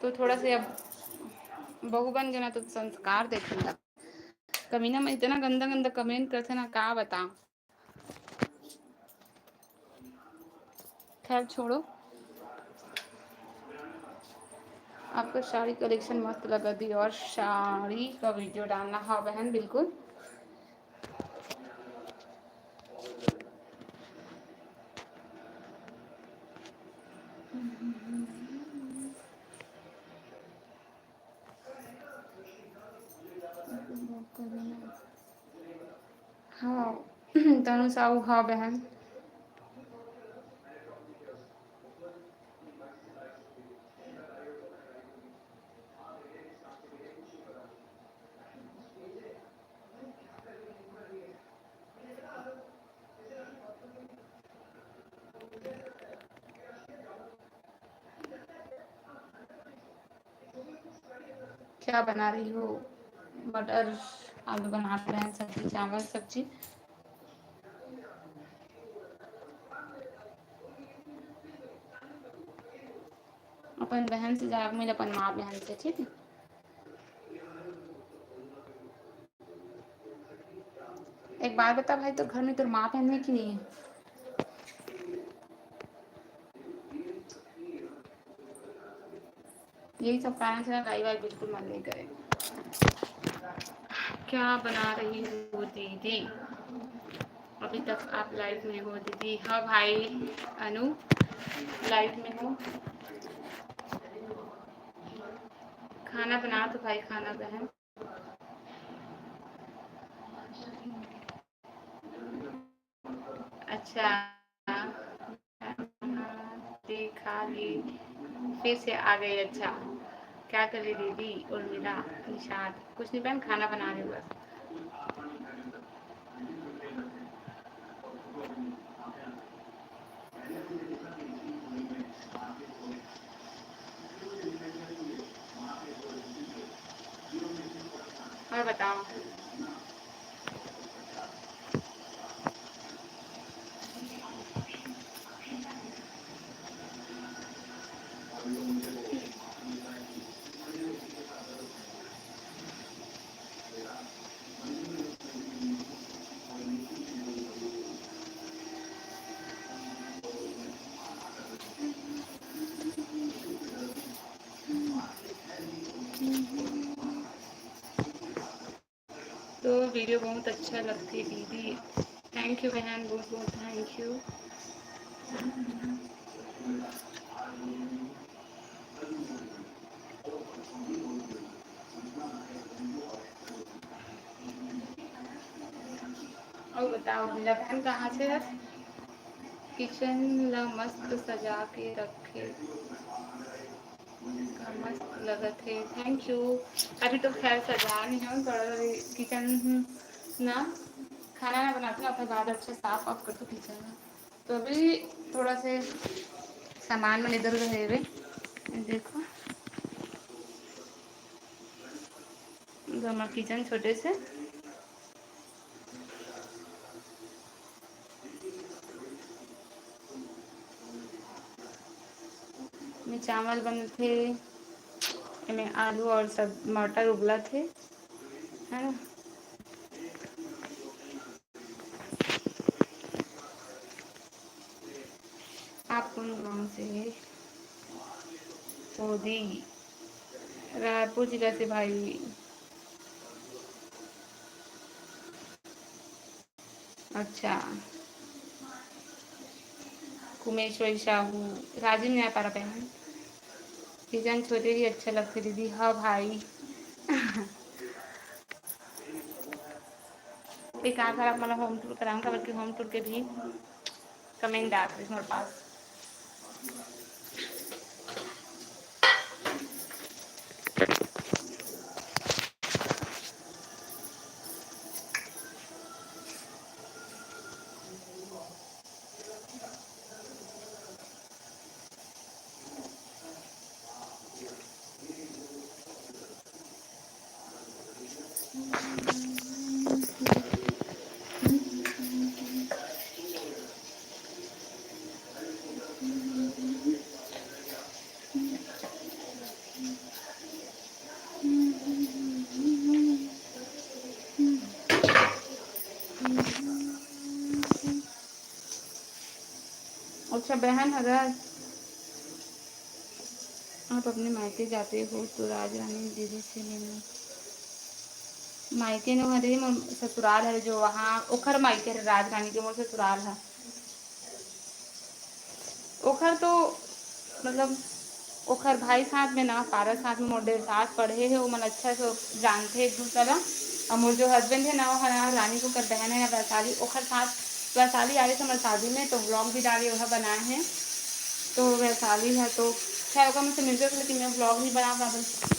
A: तो थोड़ा से, अब बहू बन गया ना तो संस्कार देखेंगे। कमीना में इतना गंदा गंदा कमेंट करते ना, क्या बताऊं। खैर छोड़ो। आपका साड़ी कलेक्शन मस्त लगा दी, और साड़ी का वीडियो डालना। हाँ बहन बिल्कुल। हाँ तनु साहू, हाँ बहन। क्या बना रही हो? मटर आलू बना रहे हैं, सब्जी चावल सब्जी। अपन बहन से जाग मिल, अपन माँ बहन से, ठीक है। एक बात बता भाई, तो घर में तो माँ बहन है कि नहीं है? यही सब कारण से गाई वाई बिल्कुल मन नहीं करे। क्या बना रही हो दीदी? अभी तक आप लाइफ में हो दीदी? हाँ भाई अनु, लाइफ में हो। खाना बना तो भाई, खाना बहन। अच्छा, खा ली, फिर से आ गई। अच्छा, क्या कर रही दीदी? उर्मिला, निशाद? कुछ नहीं बहन, खाना बना रही हूँ बस। और बताओ। तो वीडियो बहुत अच्छा लगती दीदी। थैंक यू बहन, बहुत बहुत थैंक यू। और बताओ, मेरा बहन कहाँ से है? किचन ला मस्त सजा के रखे का मस्त लगत है। Thank you. अभी तो खैर सजा नहीं है, थोड़ा किचन ना खाना ना बनाती हूँ, अपने बाद अच्छे साफ वाफ करती हूँ किचन में। तो अभी थोड़ा से सामान में इधर उधर है वे, देखो। तो हमारा किचन छोटे से में चावल बने थे, में आलू और सब मटर उबला थे, है ना। आप कौन गाँव से है? मोदी, रायपुर जिला से भाई। अच्छा, कुमेश्वरी साहू, राजी नहीं आ पा रहा बहन। किचन छोटे ही अच्छा लगते दीदी। हाँ भाई। एक आधार आप मतलब होम टूर कराऊंगा, बल्कि होम टूर के भी कमेंट आ रही हमारे पास। अच्छा बहन, अगर आप अपने मायके जाते हो तो राजरानी दीदी से मिलना। मायके न हरे मोर ससुराल है जो वहाँ, ओखर मायके है राजरानी के, मोर ससुराल है ओखर। तो मतलब ओखर भाई साथ में ना पारा साथ में मोर डेर साथ पढ़े हे, वो मन अच्छा से जानते एक दूसरा ला। और मोर जो हस्बैंड है ना वो है रानी को कर बहन है वैशाली, ओखर साथ वैशाली आए थे हमारे शादी में, तो व्लॉग भी डाले वह बनाए हैं। तो वैशाली है तो खैर ओकर मुझसे मिलते थे, लेकिन मैं व्लॉग नहीं बना पाता।